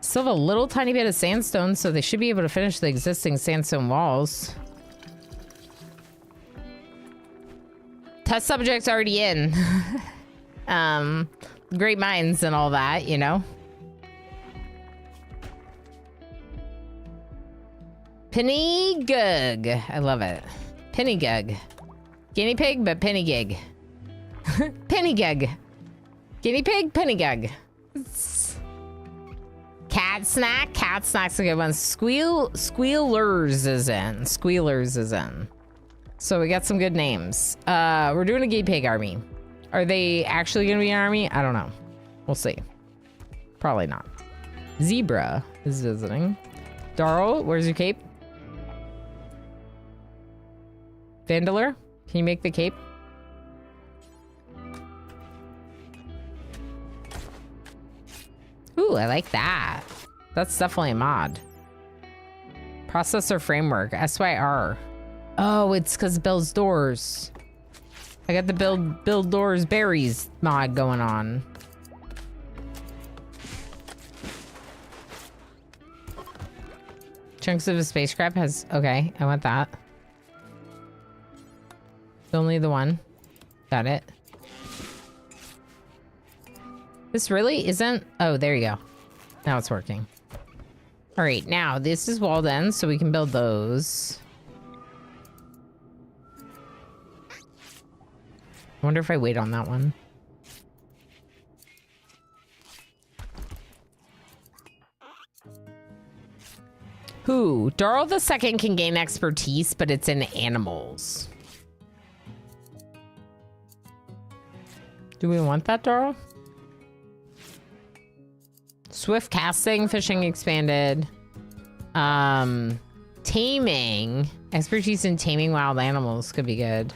Still have a little tiny bit of sandstone, so they should be able to finish the existing sandstone walls. Test subject's already in. Great minds and all that, you know? Penny Gug. I love it. Penny Gug. Guinea pig, but penny gig. Penny Gug. Guinea pig, penny gug. Cat snack. Cat snack's a good one. Squealers is in. Squealers is in. So we got some good names. We're doing a guinea pig army. Are they actually gonna be an army? I don't know. We'll see. Probably not. Zebra is visiting. Darl, where's your cape? Vandaler, can you make the cape? Ooh, I like that. That's definitely a mod. Processor framework, SYR. Oh, it's because it builds doors. I got the build doors berries mod going on. Chunks of a spacecraft has, okay, I want that. Only the one. Got it. This really isn't, oh, there you go. Now it's working. All right, now this is walled in, so we can build those. I wonder if I wait on that one. Who? Darl the Second can gain expertise, but it's in animals. Do we want that, Darl? Swift casting, fishing expanded. Taming. Expertise in taming wild animals could be good.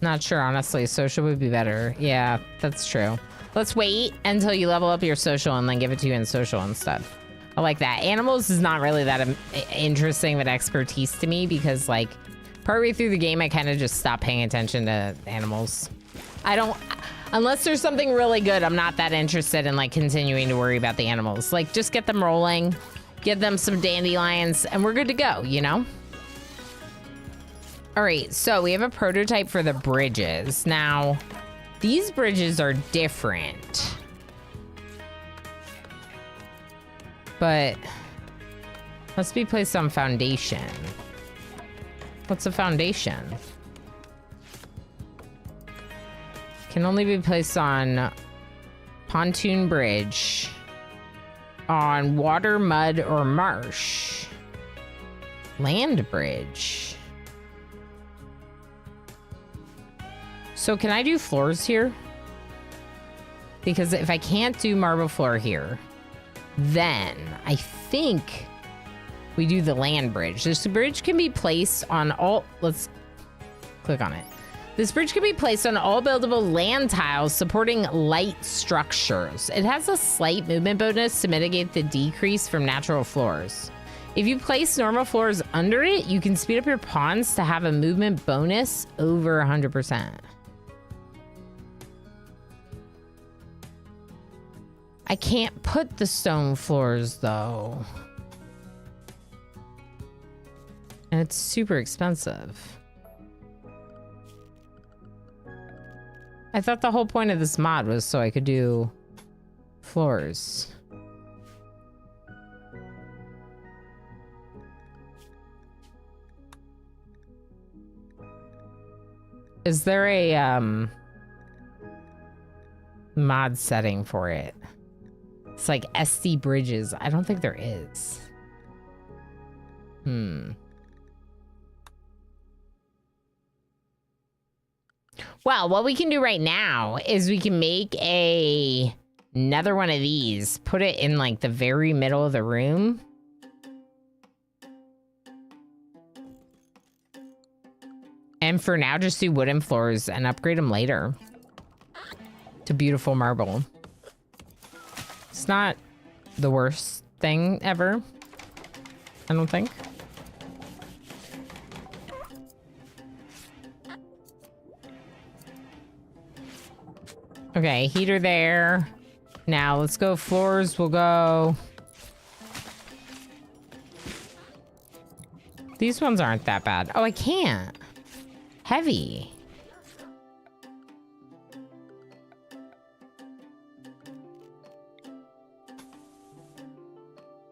Not sure, honestly. Social would be better. Yeah, that's true. Let's wait until you level up your social and then give it to you in social instead. I like that. Animals is not really that interesting of an expertise to me because, like, partway through the game, I kind of just stopped paying attention to animals. I don't... Unless there's something really good, I'm not that interested in, like, continuing to worry about the animals. Like, just get them rolling, give them some dandelions, and we're good to go, you know? All right, so we have a prototype for the bridges. Now, these bridges are different. But must be placed on foundation. What's a foundation? Can only be placed on pontoon bridge, on water, mud, or marsh. Land bridge. So can I do floors here? Because if I can't do marble floor here, then I think we do the land bridge. This bridge can be placed on all, let's click on it. This bridge can be placed on all buildable land tiles supporting light structures. It has a slight movement bonus to mitigate the decrease from natural floors. If you place normal floors under it, you can speed up your pawns to have a movement bonus over 100%. I can't put the stone floors though. And it's super expensive. I thought the whole point of this mod was so I could do floors. Is there a mod setting for it? It's like SD bridges. I don't think there is. Well, what we can do right now is we can make another one of these. Put it in like the very middle of the room. And for now, just do wooden floors and upgrade them later to beautiful marble. It's not the worst thing ever, I don't think. Okay, heater there. Now let's go floors. We'll go... These ones aren't that bad. Oh, I can't. Heavy.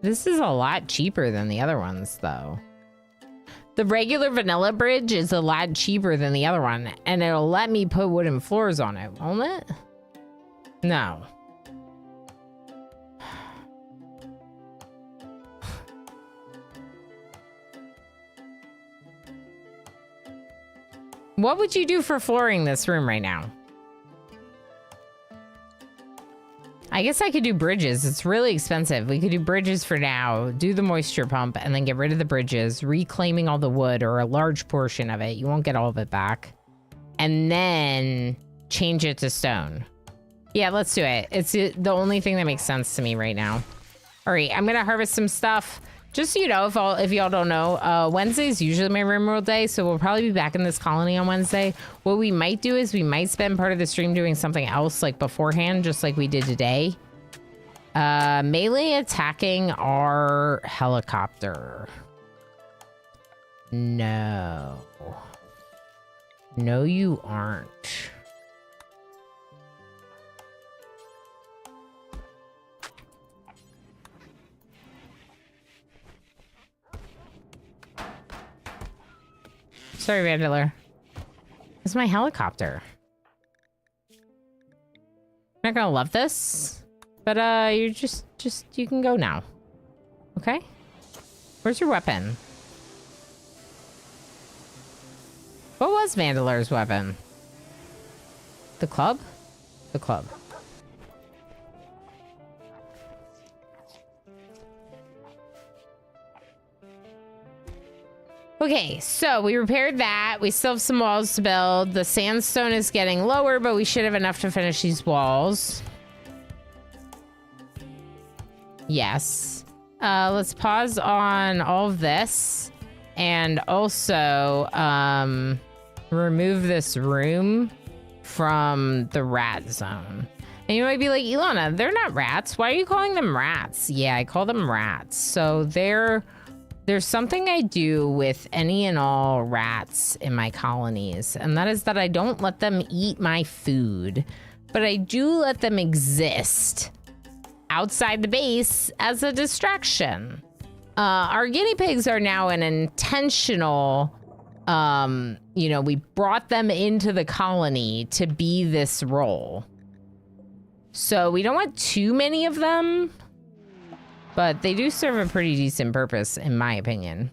This is a lot cheaper than the other ones, though. The regular vanilla bridge is a lot cheaper than the other one, and it'll let me put wooden floors on it, won't it? No. What would you do for flooring this room right now? I guess I could do bridges. It's really expensive. We could do bridges for now, do the moisture pump, and then get rid of the bridges, reclaiming all the wood or a large portion of it. You won't get all of it back. And then change it to stone. Yeah, let's do it. It's the only thing that makes sense to me right now. All right, I'm going to harvest some stuff. Just so you know, if y'all don't know, Wednesday is usually my RimWorld day, so we'll probably be back in this colony on Wednesday. What we might do is we might spend part of the stream doing something else, like beforehand, just like we did today. Melee attacking our helicopter. No. No, you aren't. Sorry, Vandeler. It's my helicopter. I'm not gonna love this, but you're just you can go now. Okay? Where's your weapon? What was Vandeler's weapon? The club? The club. Okay, so we repaired that. We still have some walls to build. The sandstone is getting lower, but we should have enough to finish these walls. Yes. Let's pause on all of this. And also, remove this room from the rat zone. And you might be like, Ilana, they're not rats. Why are you calling them rats? Yeah, I call them rats. So there's something I do with any and all rats in my colonies, and that is that I don't let them eat my food, but I do let them exist outside the base as a distraction. Our guinea pigs are now an intentional, we brought them into the colony to be this role. So we don't want too many of them. But they do serve a pretty decent purpose, in my opinion.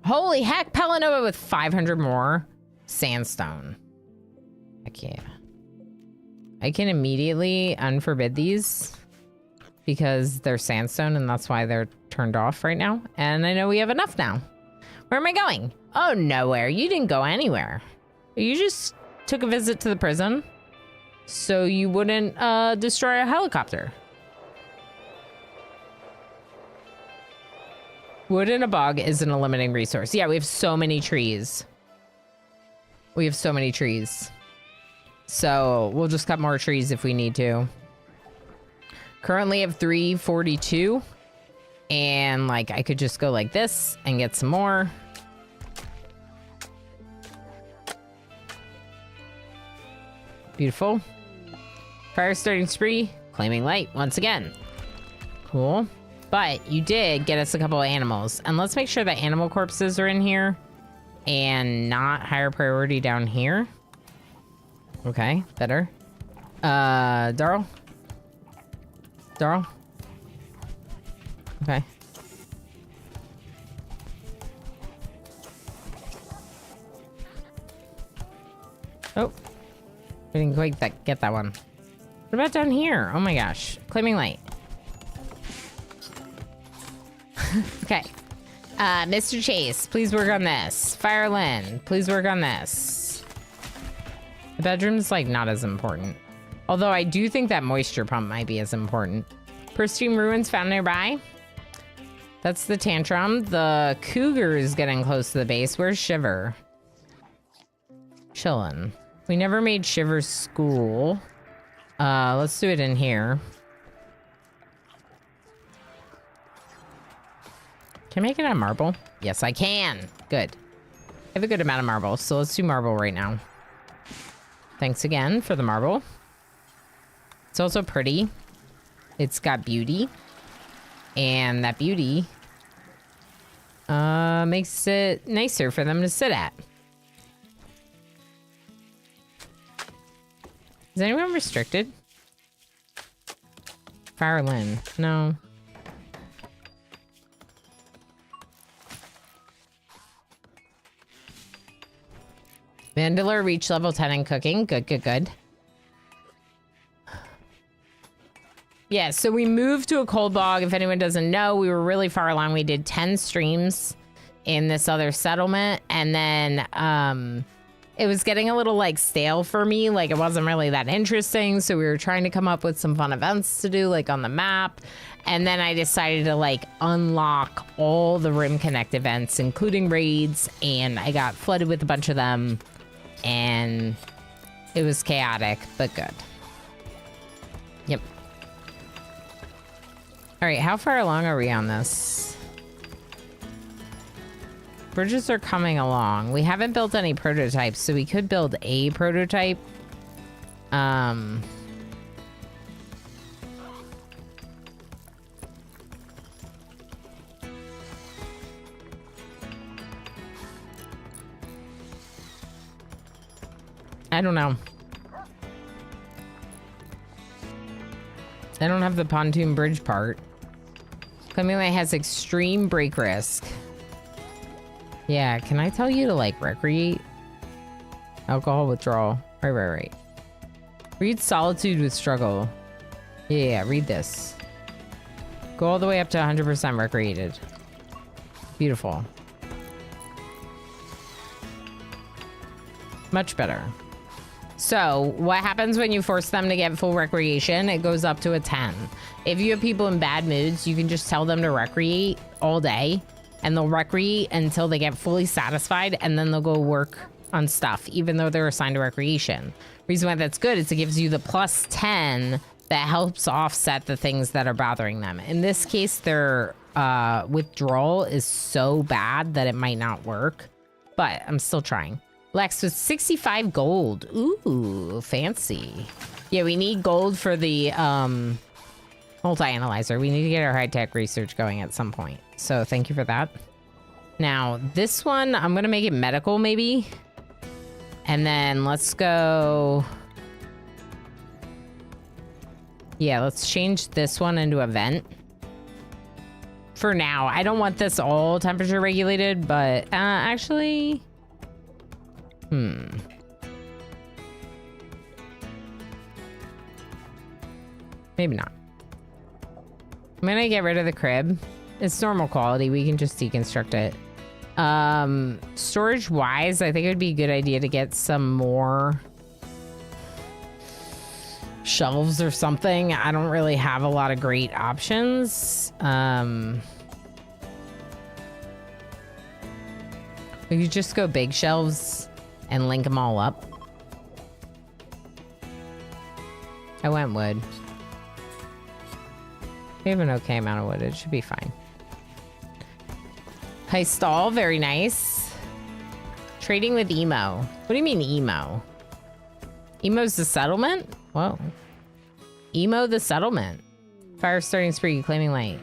Holy heck, Pelanova with 500 more sandstone. Heck yeah. I can immediately unforbid these because they're sandstone and that's why they're turned off right now. And I know we have enough now. Where am I going? Oh, nowhere. You didn't go anywhere. You just took a visit to the prison so you wouldn't destroy a helicopter. Wood in a bog isn't a limiting resource. Yeah, we have so many trees. We have so many trees. So we'll just cut more trees if we need to. Currently have 342. And like I could just go like this and get some more. Beautiful. Fire starting spree. Claiming light once again. Cool. But you did get us a couple of animals. And let's make sure that animal corpses are in here. And not higher priority down here. Okay, better. Darl? Darl? Okay. Oh. We didn't quite get that one. What about down here? Oh my gosh. Claiming light. Okay. Mr. Chase, please work on this. Fire Lynn, please work on this. The bedroom's like not as important. Although I do think that moisture pump might be as important. Pristine ruins found nearby. That's the tantrum. The cougar is getting close to the base. Where's Shiver? Chillin'. We never made Shiver's school. Let's do it in here. Can I make it out of marble? Yes, I can. Good. I have a good amount of marble, so let's do marble right now. Thanks again for the marble. It's also pretty. It's got beauty. And that beauty makes it nicer for them to sit at. Is anyone restricted? Firelin. No. Mandalore reached level 10 in cooking. Good, good, good. Yeah, so we moved to a cold bog. If anyone doesn't know, we were really far along. We did 10 streams in this other settlement. And then it was getting a little like stale for me. Like it wasn't really that interesting. So we were trying to come up with some fun events to do like on the map. And then I decided to like unlock all the Rim Connect events, including raids. And I got flooded with a bunch of them. And it was chaotic, but good. Yep. All right, how far along are we on this? Bridges are coming along. We haven't built any prototypes, so we could build a prototype. I don't know. I don't have the pontoon bridge part. Clemente has extreme break risk. Yeah, can I tell you to like recreate? Alcohol withdrawal. Right. Read Solitude with Struggle. Yeah, read this. Go all the way up to 100% recreated. Beautiful. Much better. So, what happens when you force them to get full recreation? It goes up to a 10. If you have people in bad moods, you can just tell them to recreate all day, and they'll recreate until they get fully satisfied, and then they'll go work on stuff, even though they're assigned to recreation. Reason why that's good is it gives you the plus 10 that helps offset the things that are bothering them. In this case, their withdrawal is so bad that it might not work, but I'm still trying. Lex with 65 gold. Ooh, fancy. Yeah, we need gold for the multi-analyzer. We need to get our high-tech research going at some point. So thank you for that. Now, this one, I'm going to make it medical, maybe. And then let's go... Yeah, let's change this one into a vent. For now, I don't want this all temperature regulated, but actually... Maybe not. I'm gonna get rid of the crib. It's normal quality. We can just deconstruct it. Storage wise, I think it would be a good idea to get some more shelves or something. I don't really have a lot of great options. We could just go big shelves and link them all up. I went wood. We have an okay amount of wood. It should be fine. High stall, very nice. Trading with Emo. What do you mean Emo? Emo's the settlement? Whoa. Emo the settlement. Fire starting spree, claiming light.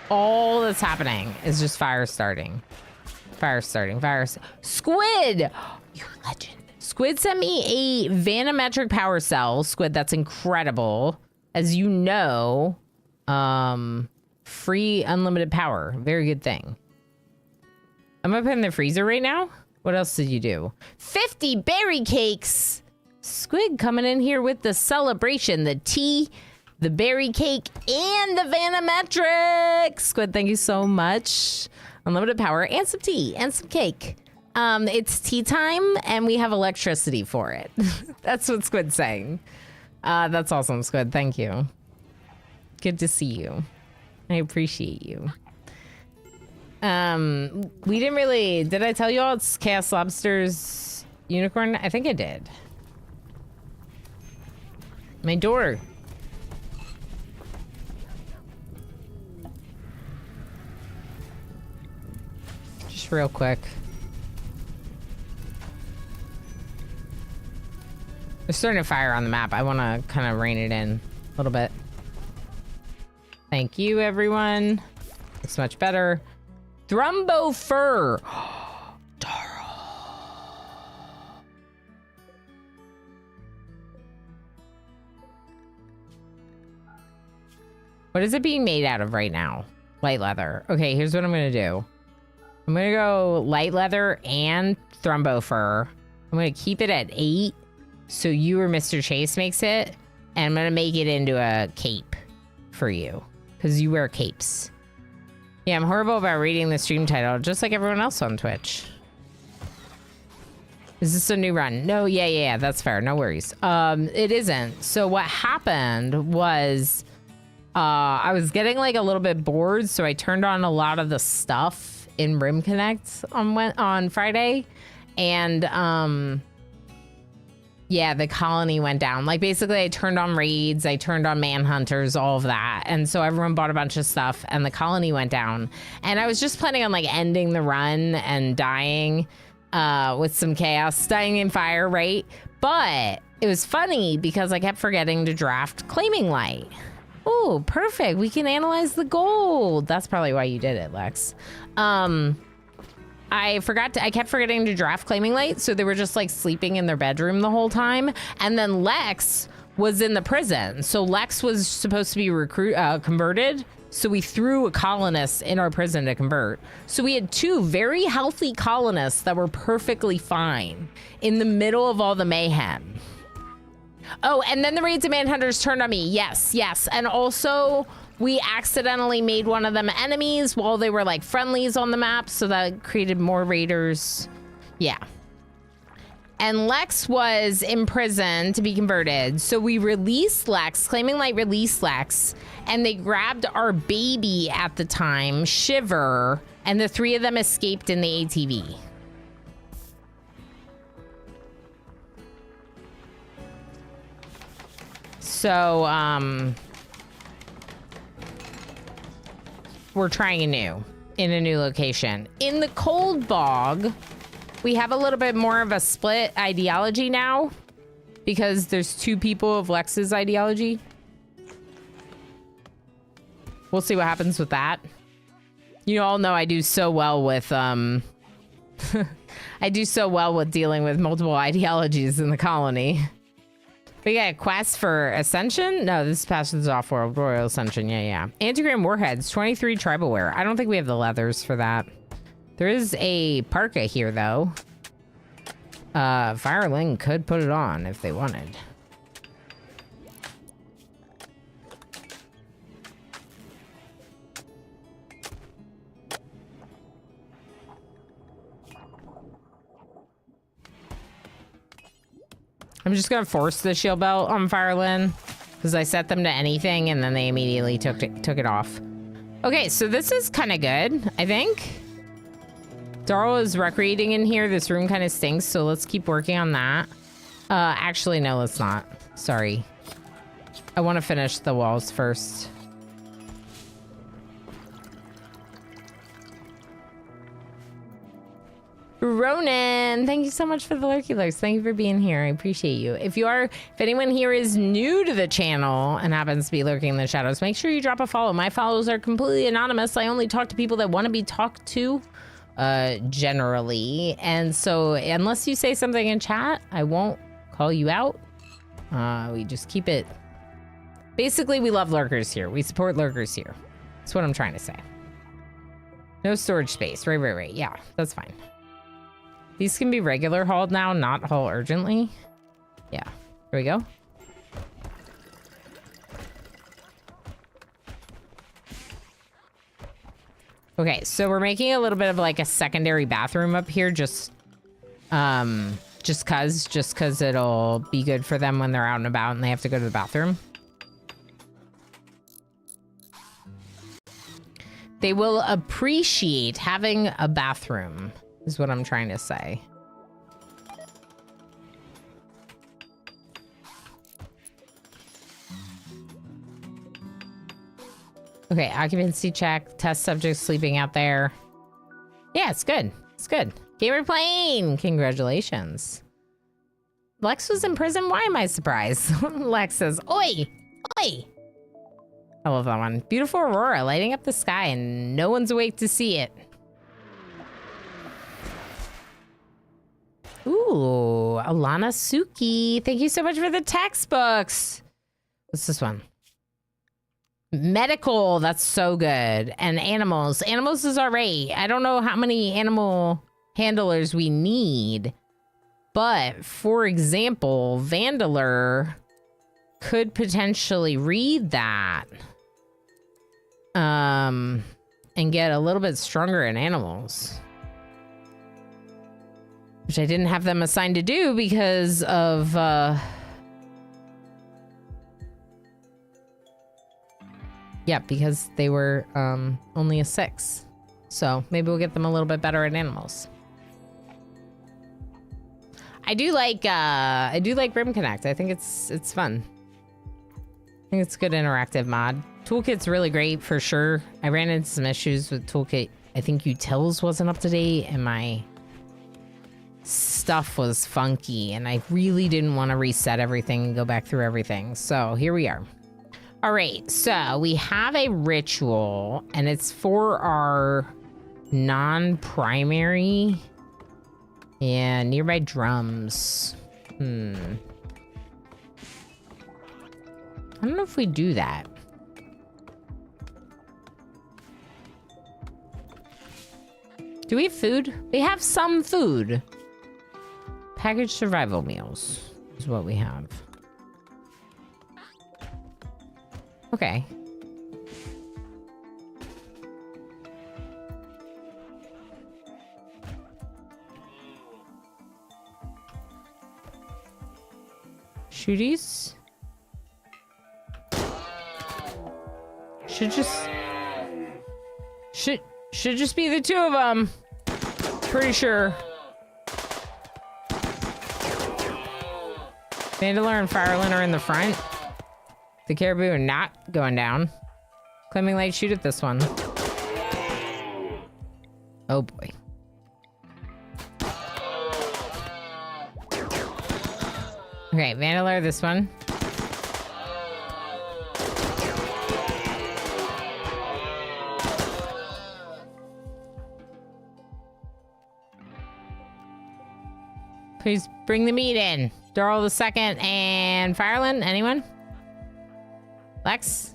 All that's happening is just fire starting. Fire starting, Squid! You legend. Squid sent me a vanometric power cell. Squid, that's incredible. As you know, free unlimited power. Very good thing. I'm gonna put in the freezer right now. What else did you do? 50 berry cakes! Squid coming in here with the celebration. The tea, the berry cake, and the vanometric! Squid, thank you so much. Unlimited power and some tea and some cake. It's tea time and we have electricity for it. That's what Squid's saying. That's awesome, Squid. Thank you. Good to see you. I appreciate you. We didn't really... Did I tell you all it's Chaos Lobster's unicorn? I think I did. My door. Just real quick. There's starting to fire on the map. I want to kind of rein it in a little bit. Thank you, everyone. Looks much better. Thrumbo fur. Darl. What is it being made out of right now? Light leather. Okay, here's what I'm going to do. I'm going to go light leather and Thrumbo fur. I'm going to keep it at 8. So you or Mr. Chase makes it. And I'm going to make it into a cape for you. Because you wear capes. Yeah, I'm horrible about reading the stream title. Just like everyone else on Twitch. Is this a new run? No, yeah, that's fair. No worries. It isn't. So what happened was... I was getting like a little bit bored, so I turned on a lot of the stuff in Rim Connect on Friday, and yeah, the colony went down. Like basically, I turned on raids, I turned on manhunters, all of that, and so everyone bought a bunch of stuff, and the colony went down. And I was just planning on like ending the run and dying with some chaos, dying in fire, right? But it was funny because I kept forgetting to draft Claiming Light. Oh, perfect. We can analyze the gold. That's probably why you did it, Lex. I kept forgetting to draft Claiming Light, so they were just like sleeping in their bedroom the whole time. And then Lex was in the prison. So Lex was supposed to be converted. So we threw a colonist in our prison to convert. So we had 2 very healthy colonists that were perfectly fine in the middle of all the mayhem. Oh, and then the raids and manhunters turned on me. Yes. And also, we accidentally made one of them enemies while they were like friendlies on the map. So that created more raiders. Yeah. And Lex was in prison to be converted. So we released Lex, Claiming Light released Lex. And they grabbed our baby at the time, Shiver. And the 3 of them escaped in the ATV. So, we're trying in a new location. In the Cold Bog, we have a little bit more of a split ideology now because there's 2 people of Lex's ideology. We'll see what happens with that. You all know I do so well with, I do so well with dealing with multiple ideologies in the colony. We got a quest for Ascension? No, this passes off World Royal Ascension. Yeah. Antigram Warheads, 23 tribal wear. I don't think we have the leathers for that. There is a parka here, though. Fireling could put it on if they wanted. I'm just gonna force the shield belt on Firelin because I set them to anything and then they immediately took it off. Okay, so this is kind of good, I think. Darl is recreating in here. This room kind of stinks, so let's keep working on that. Actually, no, let's not. Sorry. I want to finish the walls first. Ronan, thank you so much for the lurky lurks. Thank you for being here. I appreciate you. If anyone here is new to the channel and happens to be lurking in the shadows, make sure you drop a follow. My follows are completely anonymous. I only talk to people that want to be talked to, generally. And so unless you say something in chat, I won't call you out. We just keep it. Basically, we love lurkers here. We support lurkers here. That's what I'm trying to say. No storage space. Right. Yeah, that's fine. These can be regular hauled now, not haul urgently. Yeah, here we go. Okay, so we're making a little bit of like a secondary bathroom up here, just cause it'll be good for them when they're out and about and they have to go to the bathroom. They will appreciate having a bathroom, is what I'm trying to say. Okay, occupancy check. Test subject sleeping out there. Yeah, it's good. It's good. Gamer plane. Congratulations. Lex was in prison. Why am I surprised? Lex says, oi, oi. I love that one. Beautiful aurora lighting up the sky and no one's awake to see it. Ooh, Alana Suki. Thank you so much for the textbooks. What's this one? Medical. That's so good. And animals. Animals is alright. I don't know how many animal handlers we need. But, for example, Vandaler could potentially read that. And get a little bit stronger in animals. Which I didn't have them assigned to do because of, yeah, because they were, only a 6. So maybe we'll get them a little bit better at animals. I do like Rim Connect. I think it's fun. I think it's a good interactive mod. Toolkit's really great for sure. I ran into some issues with Toolkit. I think Utils wasn't up to date and my stuff was funky and I really didn't want to reset everything and go back through everything. So here we are. All right, so we have a ritual and it's for our non-primary and nearby drums. I don't know if we do that. Do we have food? We have some food. Packaged survival meals is what we have. Okay. Shooties? Should just be the 2 of them. Pretty sure. Vandalor and Fireland are in the front. The caribou are not going down. Climbing light, shoot at this one. Oh boy. Okay, Vandalor, this one. Please bring the meat in. Darl the second and Fireland, anyone? Lex?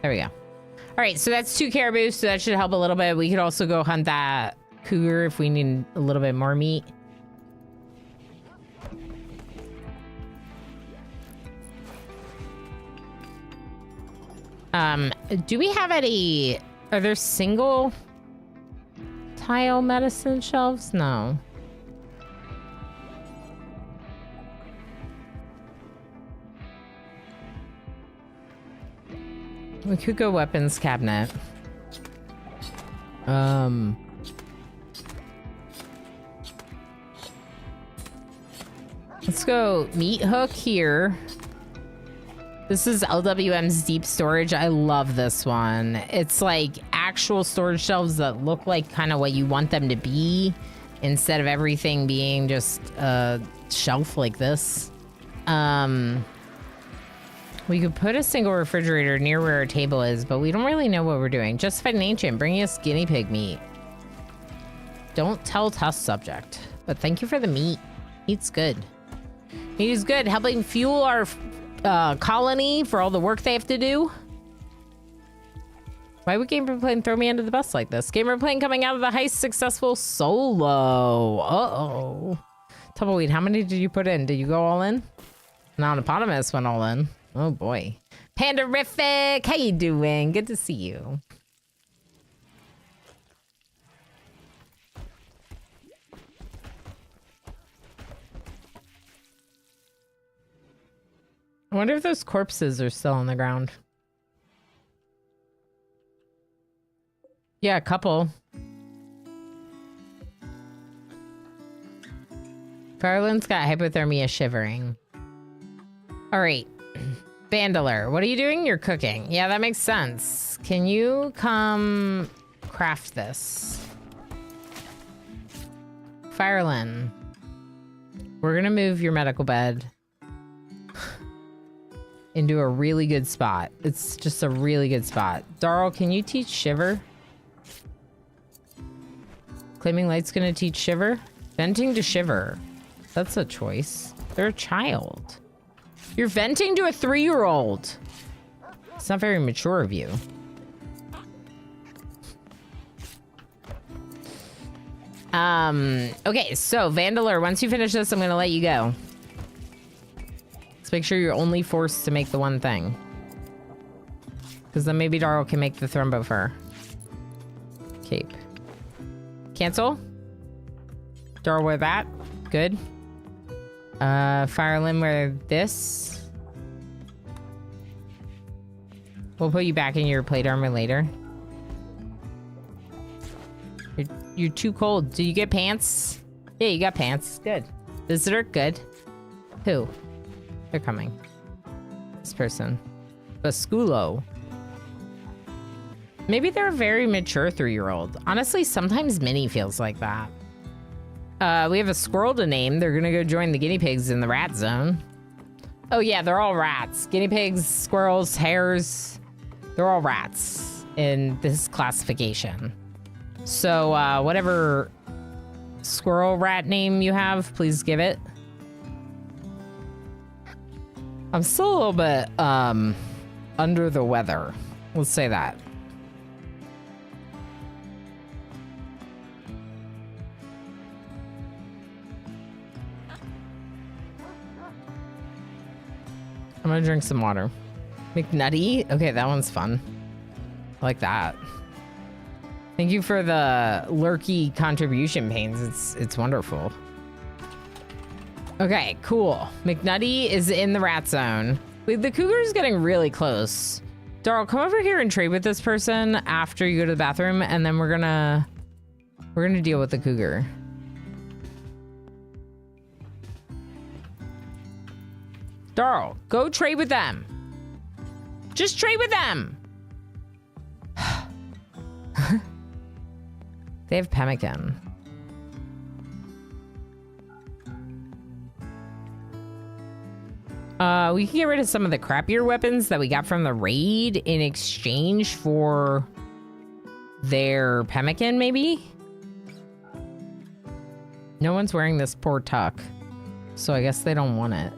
There we go. All right, so that's 2 caribou, so that should help a little bit. We could also go hunt that cougar if we need a little bit more meat. Do we have any... Are there single tile medicine shelves? No. We could go weapons cabinet. Let's go meat hook here. This is LWM's deep storage. I love this one. It's like actual storage shelves that look like kind of what you want them to be instead of everything being just a shelf like this. We could put a single refrigerator near where our table is, but we don't really know what we're doing. Justified and Ancient, bringing us guinea pig meat. Don't tell test subject, but thank you for the meat. Meat's good. Meat is good, helping fuel our colony for all the work they have to do. Why would Gamer Plane throw me under the bus like this? Gamer Plane coming out of the heist successful solo. Uh-oh. Tumbleweed, how many did you put in? Did you go all in? Non-eponymous went all in. Oh boy. Pandarific, how you doing? Good to see you. I wonder if those corpses are still on the ground. Yeah, a couple. Farland's got hypothermia shivering. All right. Vandaler, what are you doing? You're cooking. Yeah, that makes sense. Can you come craft this? Firelin, we're gonna move your medical bed into a really good spot. It's just a really good spot. Darl, can you teach Shiver? Claiming Light's gonna teach Shiver? Venting to Shiver. That's a choice. They're a child. You're venting to a 3-year-old. It's not very mature of you. Okay, so Vandaler, once you finish this, I'm gonna let you go. Let's make sure you're only forced to make the one thing. Because then maybe Darl can make the Thrumbo fur. Cape. Cancel. Darl, wear that. Good. Firelim, wear this. We'll put you back in your plate armor later. You're too cold. Do you get pants? Yeah, you got pants. Good. Visitor, good. Who? They're coming. This person. Basculo. Maybe they're a very mature 3-year-old. Honestly, sometimes Minnie feels like that. We have a squirrel to name. They're gonna go join the guinea pigs in the rat zone. Oh yeah, they're all rats. Guinea pigs, squirrels, hares. They're all rats in this classification. So, whatever squirrel rat name you have, please give it. I'm still a little bit, under the weather. Let's say that. I'm gonna drink some water. McNutty? Okay, that one's fun. I like that. Thank you for the lurky contribution, Pains. It's wonderful. Okay, cool. McNutty is in the rat zone. Wait, the cougar's getting really close. Darl, come over here and trade with this person after you go to the bathroom, and then we're gonna deal with the cougar. Darl, go trade with them. Just trade with them. They have pemmican. We can get rid of some of the crappier weapons that we got from the raid in exchange for their pemmican, maybe? No one's wearing this poor tuck, so I guess they don't want it.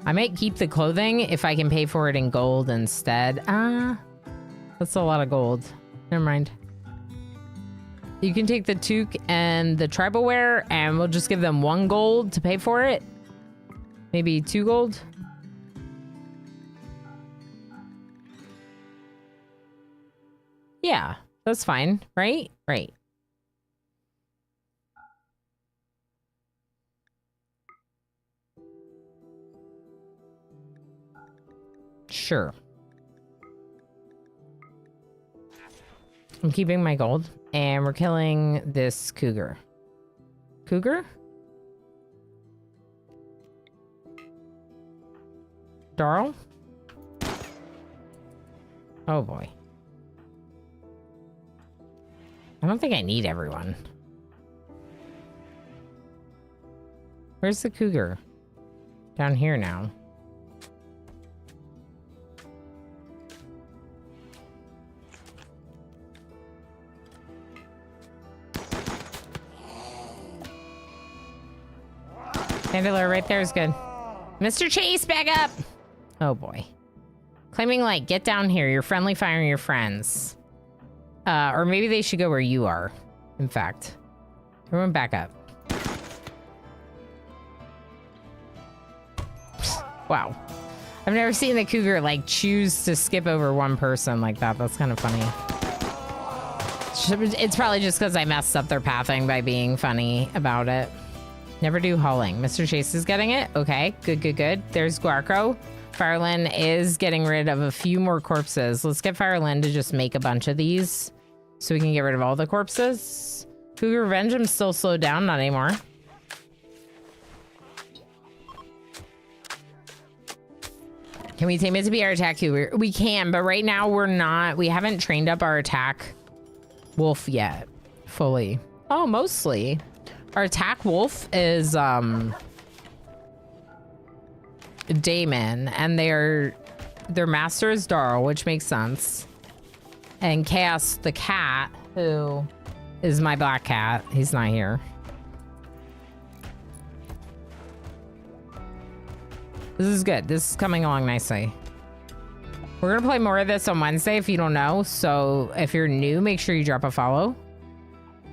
I might keep the clothing if I can pay for it in gold instead. That's a lot of gold. Never mind. You can take the toque and the tribal wear, and we'll just give them 1 gold to pay for it. Maybe 2 gold. Yeah, that's fine, right? Right. Sure. I'm keeping my gold, and we're killing this cougar. Cougar? Darl? Oh boy. I don't think I need everyone. Where's the cougar? Down here now. Handler right there is good. Mr. Chase, back up! Oh boy. Claiming Light, get down here. You're friendly firing your friends. Or maybe they should go where you are, in fact. Everyone back up. Wow. I've never seen the cougar, like, choose to skip over one person like that. That's kind of funny. It's probably just because I messed up their pathing by being funny about it. Never do hauling. Mr. Chase is getting it. Okay, good, good, good. There's Guarco. Firelin is getting rid of a few more corpses. Let's get Firelin to just make a bunch of these so we can get rid of all the corpses. Cougar Revenge, I'm still slowed down. Not anymore. Can we tame it to be our attack cougar? We can, but right now we're not. We haven't trained up our attack wolf yet, fully. Oh, mostly. Our attack wolf is Damon, and their master is Darl, which makes sense. And Chaos the cat, who is my black cat. He's not here. This is good. This is coming along nicely. We're going to play more of this on Wednesday if you don't know. So if you're new, make sure you drop a follow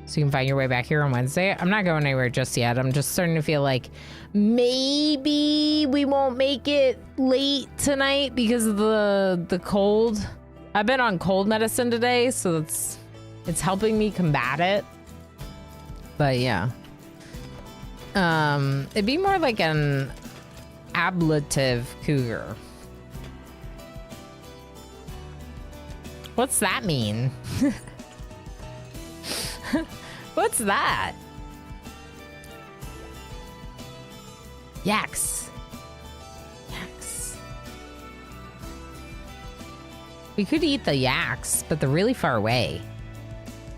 so you can find your way back here on Wednesday. I'm not going anywhere just yet. I'm just starting to feel like maybe we won't make it late tonight because of the cold. I've been on cold medicine today, so it's helping me combat it. But yeah. It'd be more like an ablative cougar. What's that mean? What's that? Yaks. Yaks. We could eat the yaks, but they're really far away.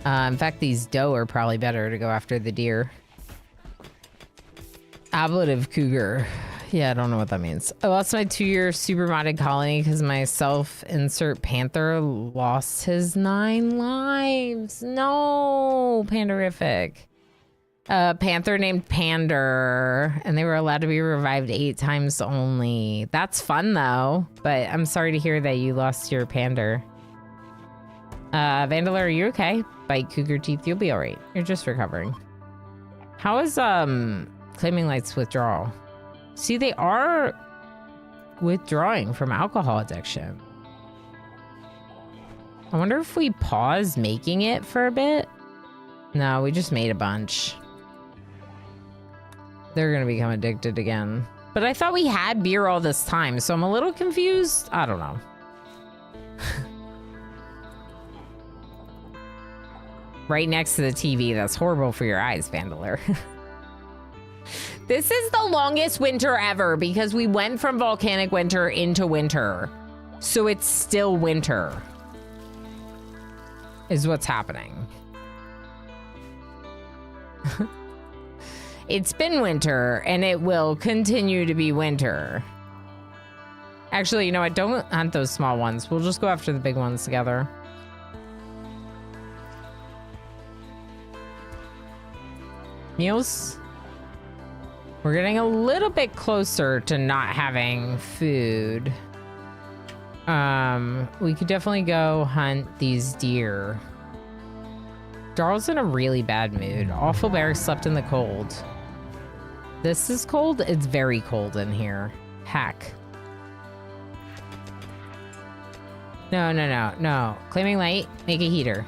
In fact, these doe are probably better to go after the deer. Ablative cougar. Yeah, I don't know what that means. I lost my 2-year super modded colony because my self-insert panther lost his 9 lives. No, Panderific. Panther named Pander, and they were allowed to be revived 8 times only. That's fun though, but I'm sorry to hear that you lost your Pander. Vandala, are you okay? Bite cougar teeth, you'll be all right. You're just recovering. How is Claiming Light's withdrawal? See, they are withdrawing from alcohol addiction. I wonder if we pause making it for a bit. No, we just made a bunch. They're gonna become addicted again. But I thought we had beer all this time, so I'm a little confused. I don't know. Right next to the TV. That's horrible for your eyes, Vandaler. This is the longest winter ever because we went from volcanic winter into winter. So it's still winter. Is what's happening. It's been winter and it will continue to be winter. Actually, you know what? Don't hunt those small ones. We'll just go after the big ones together. Meals? We're getting a little bit closer to not having food. We could definitely go hunt these deer. Darl's in a really bad mood. Awful Bear slept in the cold. This is cold? It's very cold in here. Heck. No, no, no, no. Claiming Light, make a heater.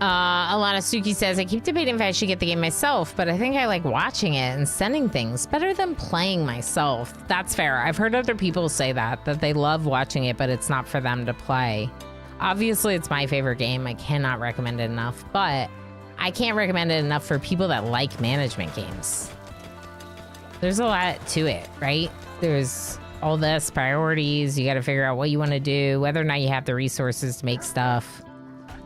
Alana Suki says, I keep debating if I should get the game myself, but I think I like watching it and sending things better than playing myself. That's fair. I've heard other people say that they love watching it, but it's not for them to play. Obviously, it's my favorite game. I cannot recommend it enough, but I can't recommend it enough for people that like management games. There's a lot to it, right? There's all this priorities. You got to figure out what you want to do, whether or not you have the resources to make stuff.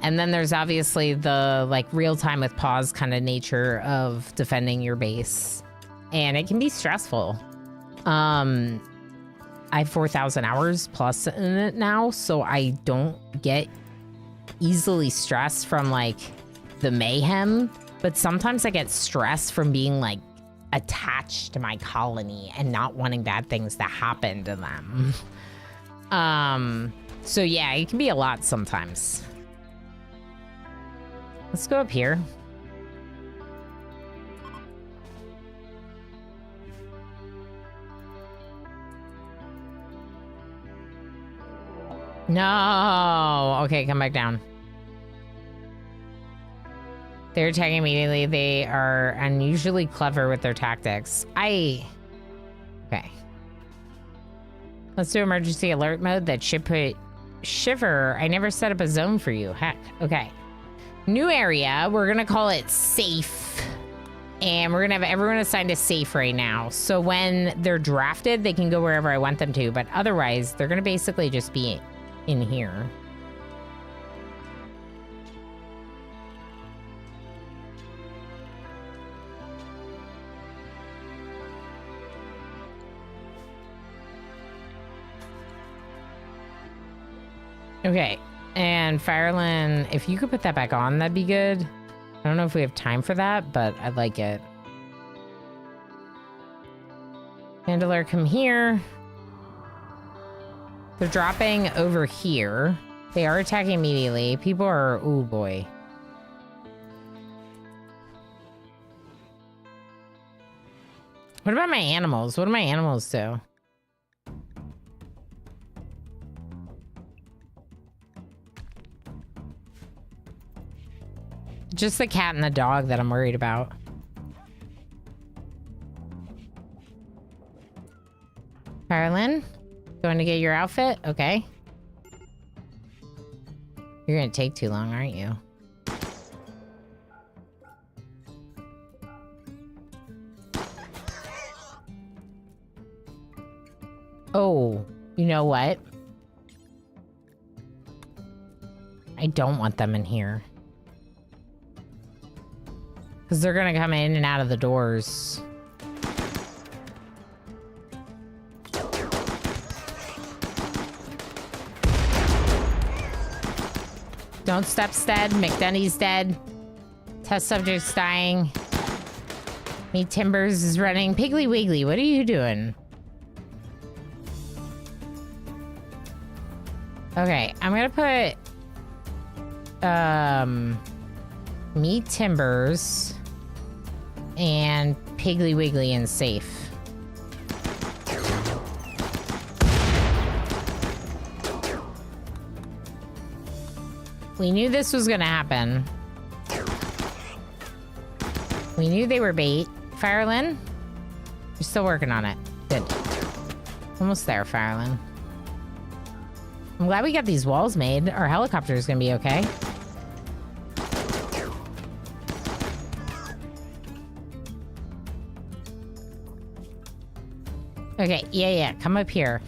And then there's obviously the like real time with pause kind of nature of defending your base. And it can be stressful. I have 4,000 hours plus in it now, so I don't get easily stressed from like the mayhem. But sometimes I get stressed from being like attached to my colony and not wanting bad things to happen to them. So yeah, it can be a lot sometimes. Let's go up here. No. Okay, come back down. They're attacking immediately. They are unusually clever with their tactics. Okay. Let's do emergency alert mode. That should put Shiver. I never set up a zone for you. Heck. Okay. New area. We're gonna call it safe. And we're gonna have everyone assigned a safe right now. So when they're drafted, they can go wherever I want them to. But otherwise, they're gonna basically just be in here. Okay, and Fireland, if you could put that back on, that'd be good. I don't know if we have time for that, but I'd like it. Handler, come here. They're dropping over here. They are attacking immediately. People are, oh boy. What about my animals? What do my animals do? Just the cat and the dog that I'm worried about. Carolyn, going to get your outfit? Okay. You're gonna take too long, aren't you? Oh, you know what? I don't want them in here. Because they're going to come in and out of the doors. Don't Step's dead. McDunny's dead. Test subject's dying. Me Timbers is running. Piggly Wiggly, what are you doing? Okay, I'm going to put... me Timbers... and Piggly Wiggly in safe. We knew this was gonna happen. We knew they were bait. Fireland? You're still working on it. Good. Almost there, Fireland. I'm glad we got these walls made. Our helicopter is gonna be okay. Okay, yeah, come up here.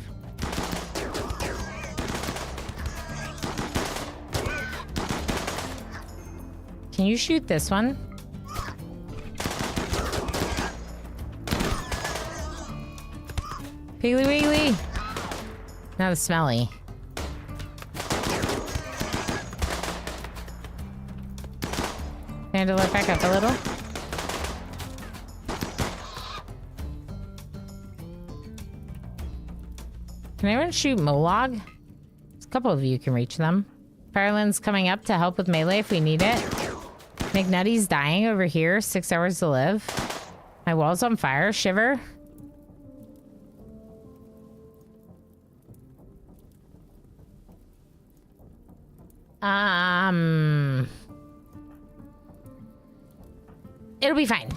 Can you shoot this one? Piggly Wiggly! Now the smelly. Handle it back up a little. Can anyone shoot Molag? A couple of you can reach them. Fireland's coming up to help with melee if we need it. McNutty's dying over here. 6 hours to live. My wall's on fire. Shiver. It'll be fine.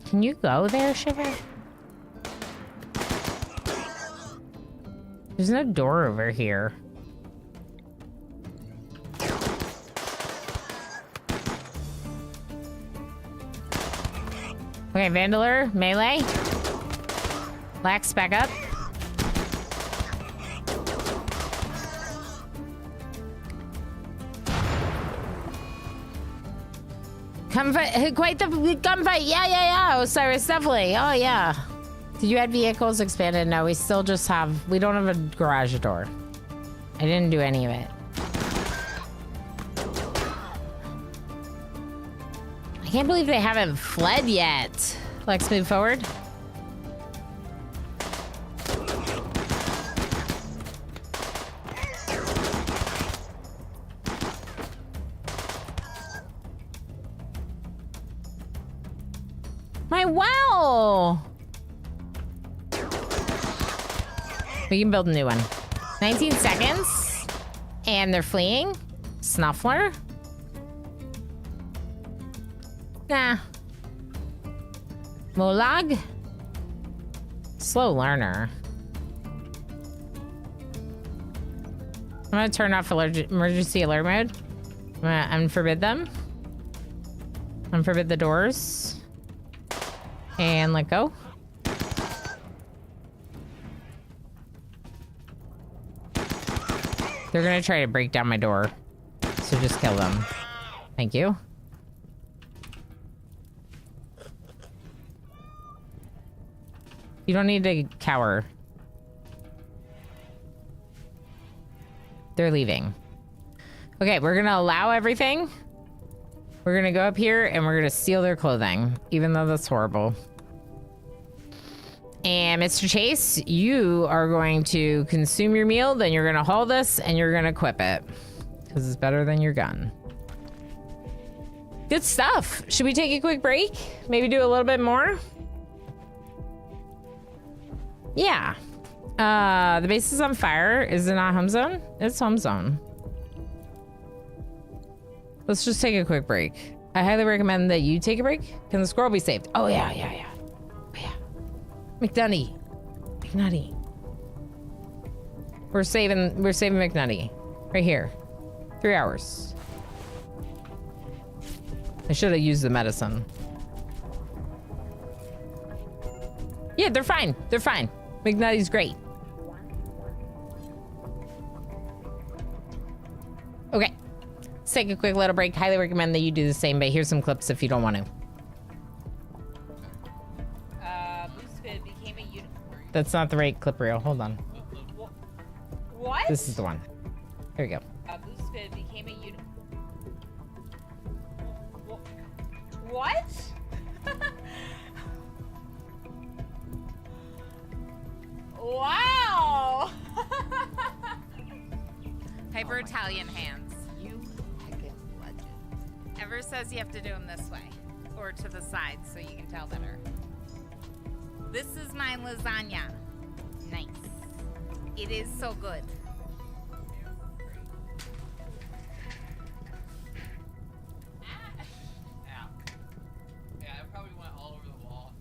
Can you go there, Shiver? There's no door over here. Okay, Vandaler, melee. Lax back up. Quite the gunfight. Yeah. Osiris, definitely. Oh, yeah. Did you add vehicles expanded? No, we still just have... We don't have a garage door. I didn't do any of it. I can't believe they haven't fled yet. Let's move forward. My wow! We can build a new one. 19 seconds. And they're fleeing. Snuffler. Nah. Molag. Slow learner. I'm gonna turn off emergency alert mode. I'm gonna unforbid them. Unforbid the doors. And let go. They're gonna try to break down my door. So just kill them. Thank you. You don't need to cower. They're leaving. Okay, we're gonna allow everything. We're gonna go up here and we're gonna steal their clothing, even though that's horrible. And Mr. Chase, you are going to consume your meal, then you're gonna haul this and you're gonna equip it. Because it's better than your gun. Good stuff. Should we take a quick break? Maybe do a little bit more? Yeah. The base is on fire. Is it not home zone? It's home zone. Let's just take a quick break. I highly recommend that you take a break. Can the squirrel be saved? Oh, yeah. Oh, yeah. McNutty. We're saving McNutty. Right here. 3 hours. I should have used the medicine. Yeah, they're fine. McNutty's great. Okay. Let's take a quick little break. Highly recommend that you do the same, but here's some clips if you don't want to. Boosted became a unicorn. That's not the right clip reel. Hold on. What? This is the one. Here we go. Boosted became a unicorn. What? Wow! Hyper Italian hands. You heckin' legend. Ever says you have to do them this way. Or to the side so you can tell better. This is my lasagna. Nice. It is so good. Yeah, it probably went all over the wall.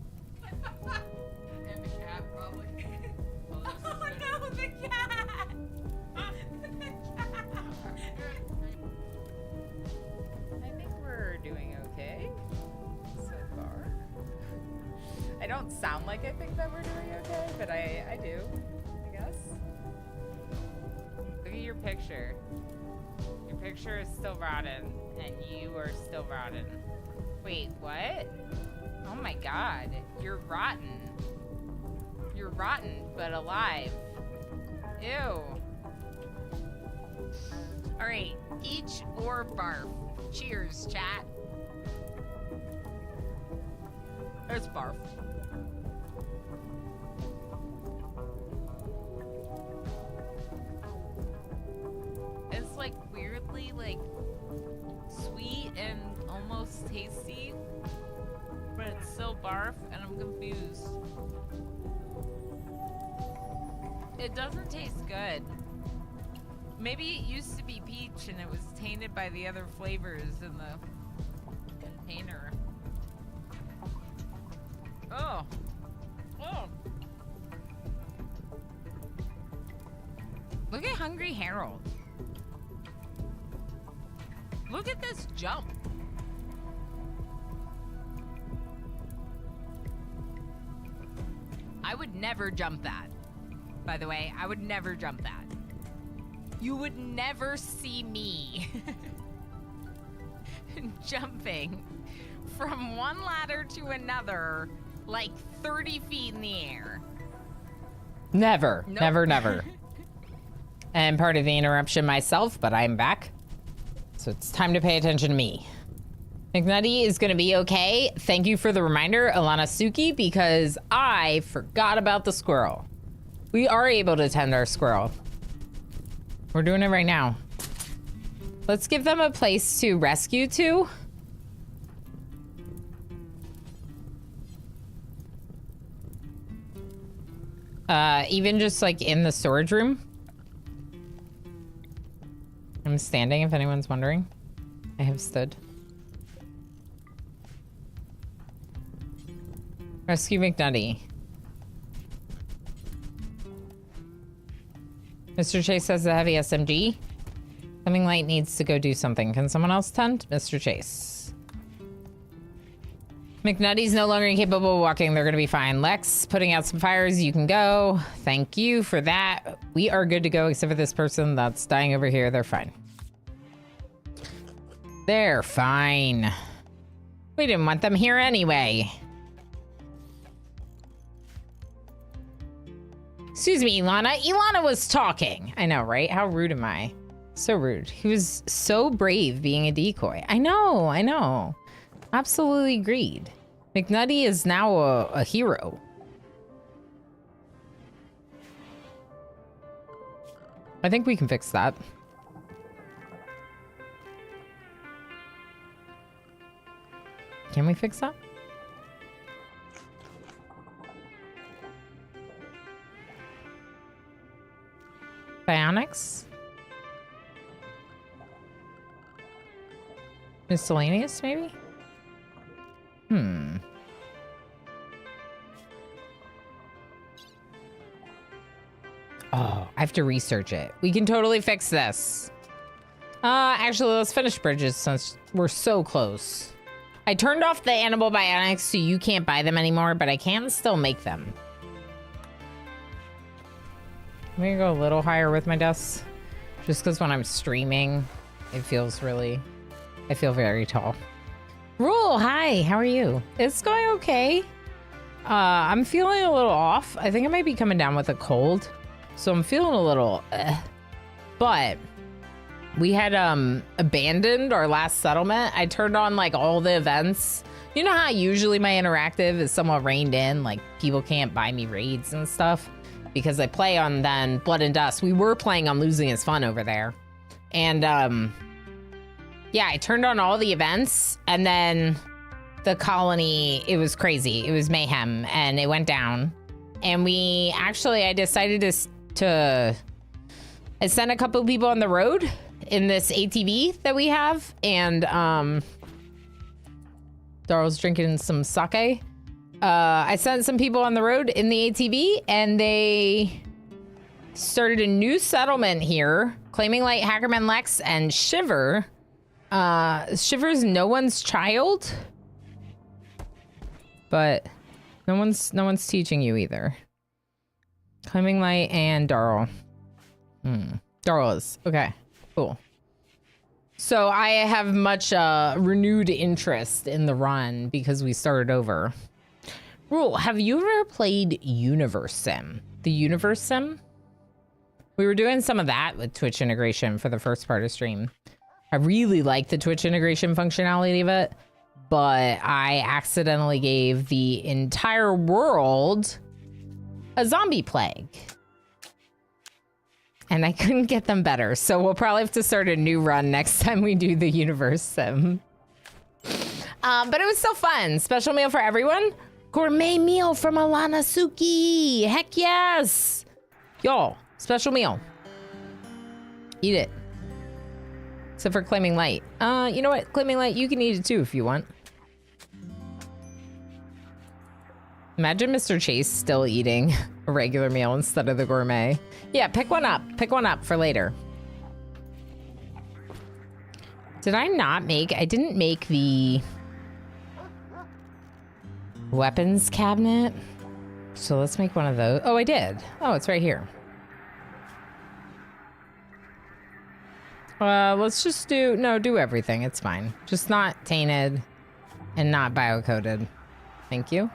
And the cat probably. Oh no, the cat! I think we're doing okay so far. I don't sound like I think that we're doing okay, but I do, I guess. Look at your picture. Your picture is still rotten, and you are still rotten. Wait, what? Oh my god, you're rotten. You're rotten, but alive. Ew. Alright, each or barf. Cheers, chat. There's barf. It's like weirdly like sweet and almost tasty, but it's still barf and I'm confused. It doesn't taste good. Maybe it used to be peach and it was tainted by the other flavors in the container. Oh. Oh. Look at Hungry Harold. Look at this jump. I would never jump that. By the way, I would never jump that. You would never see me jumping from one ladder to another like 30 feet in the air. Never. Nope. Never. And part of the interruption myself, but I'm back. So it's time to pay attention to me. McNutty is gonna be okay. Thank you for the reminder, Alana Suki, because I forgot about the squirrel. We are able to tend our squirrel. We're doing it right now. Let's give them a place to rescue to. Even just like in the storage room. I'm standing, if anyone's wondering. I have stood. Rescue McNutty. Mr. Chase has a heavy SMG. Flaming Light needs to go do something. Can someone else tend? Mr. Chase. McNutty's no longer incapable of walking. They're going to be fine. Lex, putting out some fires. You can go. Thank you for that. We are good to go, except for this person that's dying over here. They're fine. They're fine. We didn't want them here anyway. Excuse me, Ilana. Ilana was talking. I know, right? How rude am I? So rude. He was so brave being a decoy. I know, I know. Absolutely agreed. McNutty is now a hero. I think we can fix that. Can we fix that? Bionics? Miscellaneous, maybe? Oh, I have to research it. We can totally fix this. Actually, let's finish bridges since we're so close. I turned off the animal bionics so you can't buy them anymore, but I can still make them. I'm gonna go a little higher with my desk. Just because when I'm streaming, it feels really... I feel very tall. Rule, hi, how are you? It's going okay. I'm feeling a little off. I think I might be coming down with a cold. So I'm feeling a little... But we had abandoned our last settlement. I turned on like all the events. You know how usually my interactive is somewhat reined in? Like people can't buy me raids and stuff. Because I play on then Blood and Dust. We were playing on Losing is Fun over there. And yeah, I turned on all the events and then the colony, it was crazy. It was mayhem and it went down. And I decided to I sent a couple people on the road in this ATV that we have. And Daryl's drinking some sake. I sent some people on the road in the ATV and they started a new settlement here. Claiming Light, Hackerman Lex, and Shiver. Shiver's no one's child. But no one's teaching you either. Claiming Light and Darl. Darl is. Okay, cool. So I have much renewed interest in the run because we started over. Rule, have you ever played Universe Sim? The Universe Sim? We were doing some of that with Twitch integration for the first part of stream. I really like the Twitch integration functionality of it, but I accidentally gave the entire world a zombie plague. And I couldn't get them better, so we'll probably have to start a new run next time we do the Universe Sim. But it was so fun. Special meal for everyone. Gourmet meal from Alana Suki. Heck yes. Y'all, special meal. Eat it. Except for Claiming Light. You know what? Claiming Light, you can eat it too if you want. Imagine Mr. Chase still eating a regular meal instead of the gourmet. Yeah, pick one up. Pick one up for later. Did I not make... I didn't make the... weapons cabinet. So let's make one of those. Oh, I did. Oh, it's right here. Let's just do... No, do everything. It's fine. Just not tainted and not biocoded. Thank you.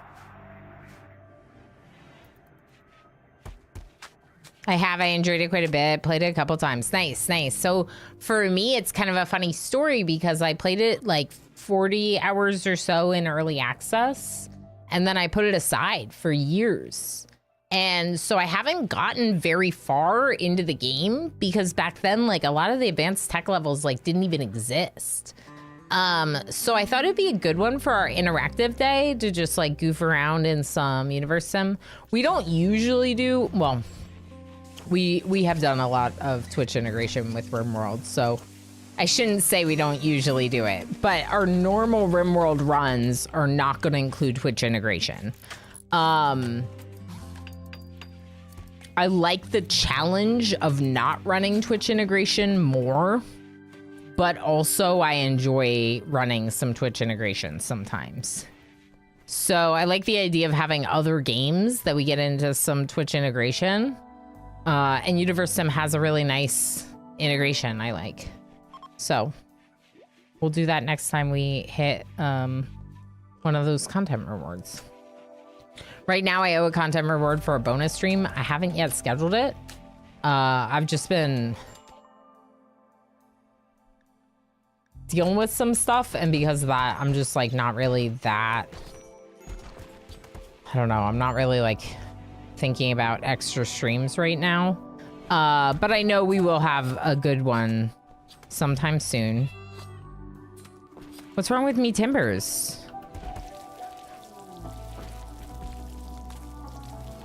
I enjoyed it quite a bit. Played it a couple times. Nice, nice. So for me, it's kind of a funny story because I played it like 40 hours or so in early access. And then I put it aside for years. And so I haven't gotten very far into the game because back then, like a lot of the advanced tech levels like didn't even exist. So I thought it'd be a good one for our interactive day to just like goof around in some Universe Sim. We don't usually do, well, we have done a lot of Twitch integration with RimWorld, so I shouldn't say we don't usually do it, but our normal RimWorld runs are not going to include Twitch integration. I like the challenge of not running Twitch integration more, but also I enjoy running some Twitch integration sometimes. So I like the idea of having other games that we get into some Twitch integration. And Universe Sim has a really nice integration I like. So we'll do that next time we hit one of those content rewards. Right now I owe a content reward for a bonus stream. I haven't yet scheduled it. I've just been dealing with some stuff, and because of that, I'm just like not really that, I don't know, I'm not really like thinking about extra streams right now. But I know we will have a good one sometime soon. What's wrong with me timbers?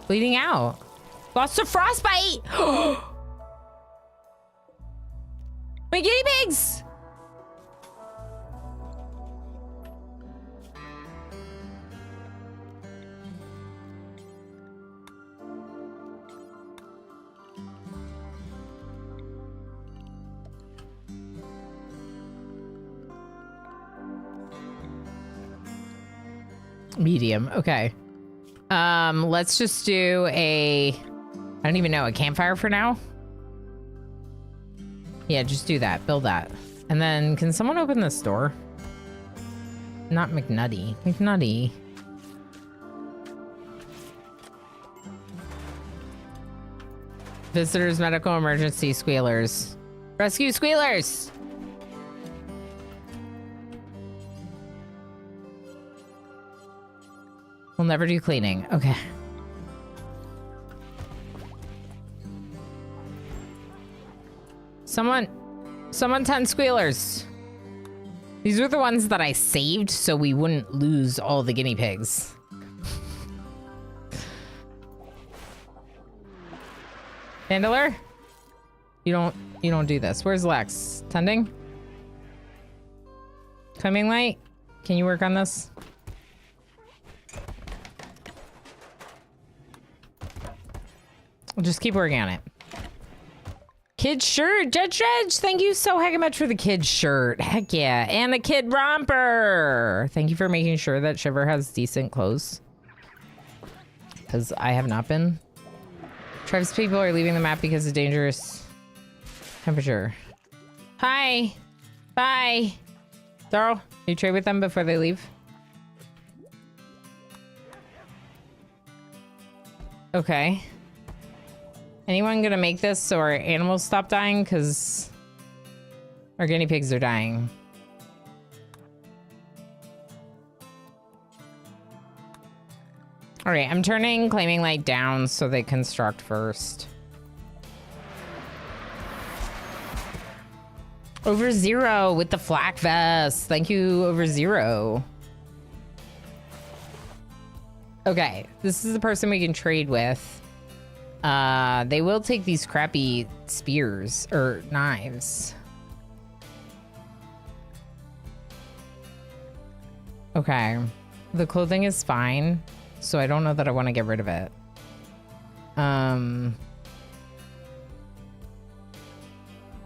Bleeding out. Lost to frostbite. My guinea pigs. Medium. Okay. Let's just do I don't even know, a campfire for now? Yeah, just do that. Build that. And then, can someone open this door? Not McNutty. McNutty. Visitors, medical emergency, squealers. Rescue squealers! We'll never do cleaning. Okay. Someone 10 squealers. These were the ones that I saved so we wouldn't lose all the guinea pigs. Handler? You don't do this. Where's Lex? Tending? Coming light? Can you work on this? We'll just keep working on it. Kid shirt, Judge Dredge, thank you so heckin' much for the kid shirt. Heck yeah. And a kid romper. Thank you for making sure that Shiver has decent clothes. Because I have not been. Tribes people are leaving the map because of dangerous temperature. Hi. Bye. Darl, you trade with them before they leave? Okay. Anyone gonna make this so our animals stop dying? Because our guinea pigs are dying. All right, I'm turning claiming light down so they construct first. Over Zero with the flak vest. Thank you, Over Zero. Okay, this is the person we can trade with. They will take these crappy spears or knives. Okay, the clothing is fine, so I don't know that I want to get rid of it.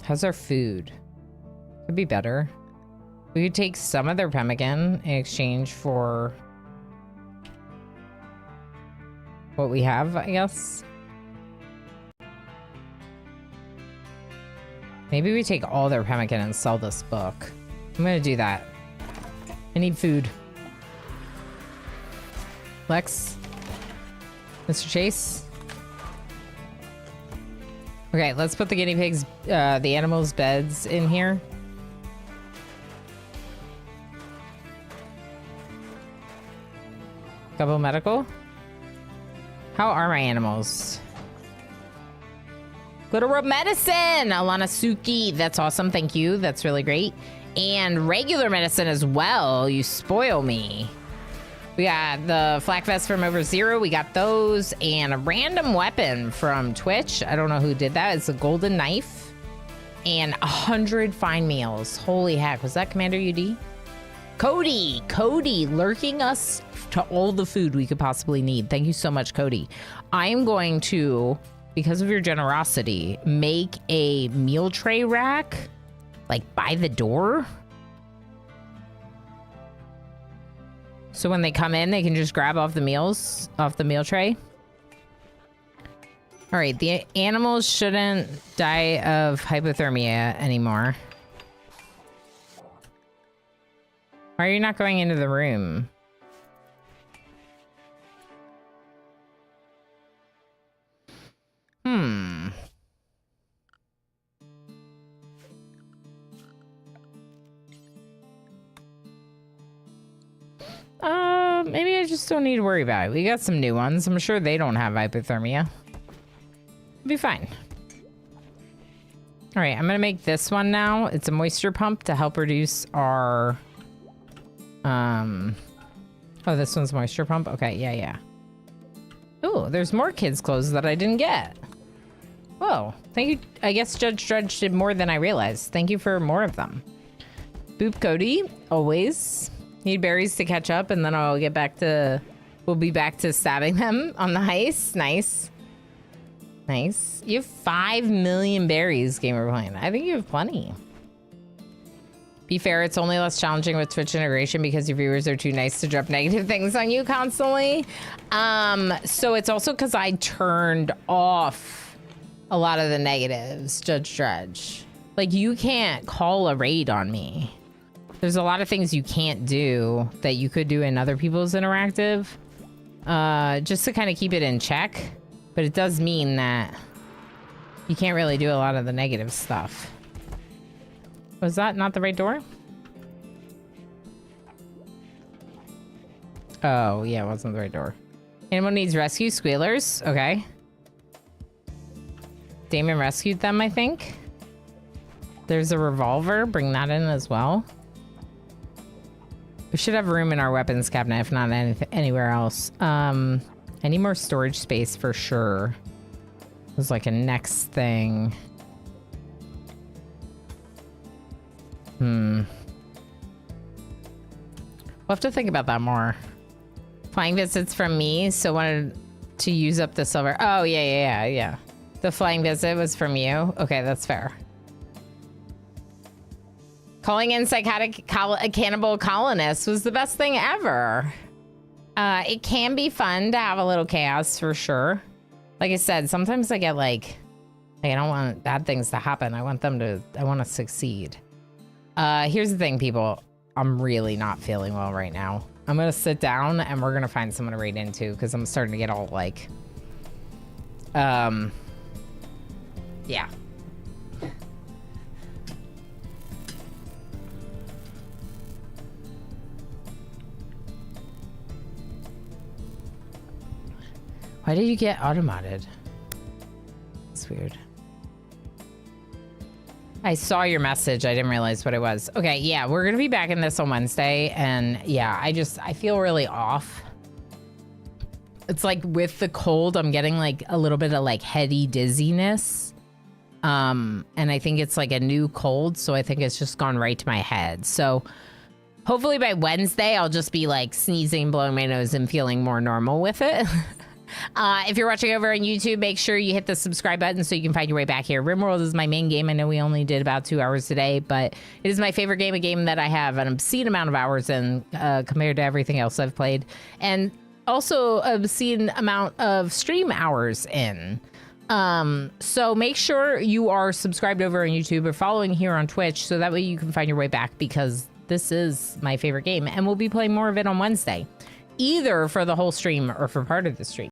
How's our food? Could be better. We could take some of their pemmican in exchange for what we have, I guess. Maybe we take all their pemmican and sell this book. I'm gonna do that. I need food. Lex? Mr. Chase? Okay, let's put the guinea pigs, the animals' beds in here. Couple medical? How are my animals? Glitter Rope Medicine! Alana Suki. That's awesome. Thank you. That's really great. And regular medicine as well. You spoil me. We got the flak vest from Over Zero. We got those. And a random weapon from Twitch. I don't know who did that. It's a golden knife. And 100 fine meals. Holy heck. Was that Commander UD? Cody. Cody lurking us to all the food we could possibly need. Thank you so much, Cody. I am going to because of your generosity, make a meal tray rack, like by the door. So when they come in, they can just grab off the meals, off the meal tray. All right, the animals shouldn't die of hypothermia anymore. Why are you not going into the room? Maybe I just don't need to worry about it. We got some new ones. I'm sure they don't have hypothermia. Be fine. All right, I'm gonna make this one now. It's a moisture pump to help reduce our oh, this one's moisture pump. Okay, yeah. Oh, there's more kids' clothes that I didn't get. Whoa, thank you. I guess Judge Drudge did more than I realized. Thank you for more of them. Boop Cody, always. Need berries to catch up, and then I'll get back to... We'll be back to stabbing them on the heist. Nice. Nice. You have 5 million berries, Gamer Plane. I think you have plenty. Be fair, it's only less challenging with Twitch integration because your viewers are too nice to drop negative things on you constantly. So it's also because I turned off a lot of the negatives, Judge Dredge. Like, you can't call a raid on me. There's a lot of things you can't do that you could do in other people's interactive, just to kind of keep it in check. But it does mean that you can't really do a lot of the negative stuff. Was that not the right door? Oh, yeah, it wasn't the right door. Anyone needs rescue? Squealers? Okay. Damon rescued them, I think. There's a revolver. Bring that in as well. We should have room in our weapons cabinet, if not anywhere else. I need more storage space for sure. It was like a next thing. We'll have to think about that more. Flying visits from me, so wanted to use up the silver. Oh, yeah. The flying visit was from you. Okay, that's fair. Calling in psychotic cannibal colonists was the best thing ever. It can be fun to have a little chaos for sure. Like I said, sometimes I get like I don't want bad things to happen. I want to succeed. Here's the thing, people. I'm really not feeling well right now. I'm gonna sit down and we're gonna find someone to raid into because I'm starting to get all like, yeah. Why did you get automated? It's weird. I saw your message. I didn't realize what it was. Okay, yeah, we're gonna be back in this on Wednesday, and yeah, I feel really off. It's like with the cold, I'm getting like a little bit of like heady dizziness. And I think it's like a new cold, so I think it's just gone right to my head. So hopefully by Wednesday, I'll just be like sneezing, blowing my nose, and feeling more normal with it. If you're watching over on YouTube, make sure you hit the subscribe button so you can find your way back here. RimWorld is my main game. I know we only did about 2 hours today, but it is my favorite game, a game that I have an obscene amount of hours in compared to everything else I've played, and also obscene amount of stream hours in. So make sure you are subscribed over on YouTube or following here on Twitch so that way you can find your way back, because this is my favorite game, and we'll be playing more of it on Wednesday, either for the whole stream or for part of the stream.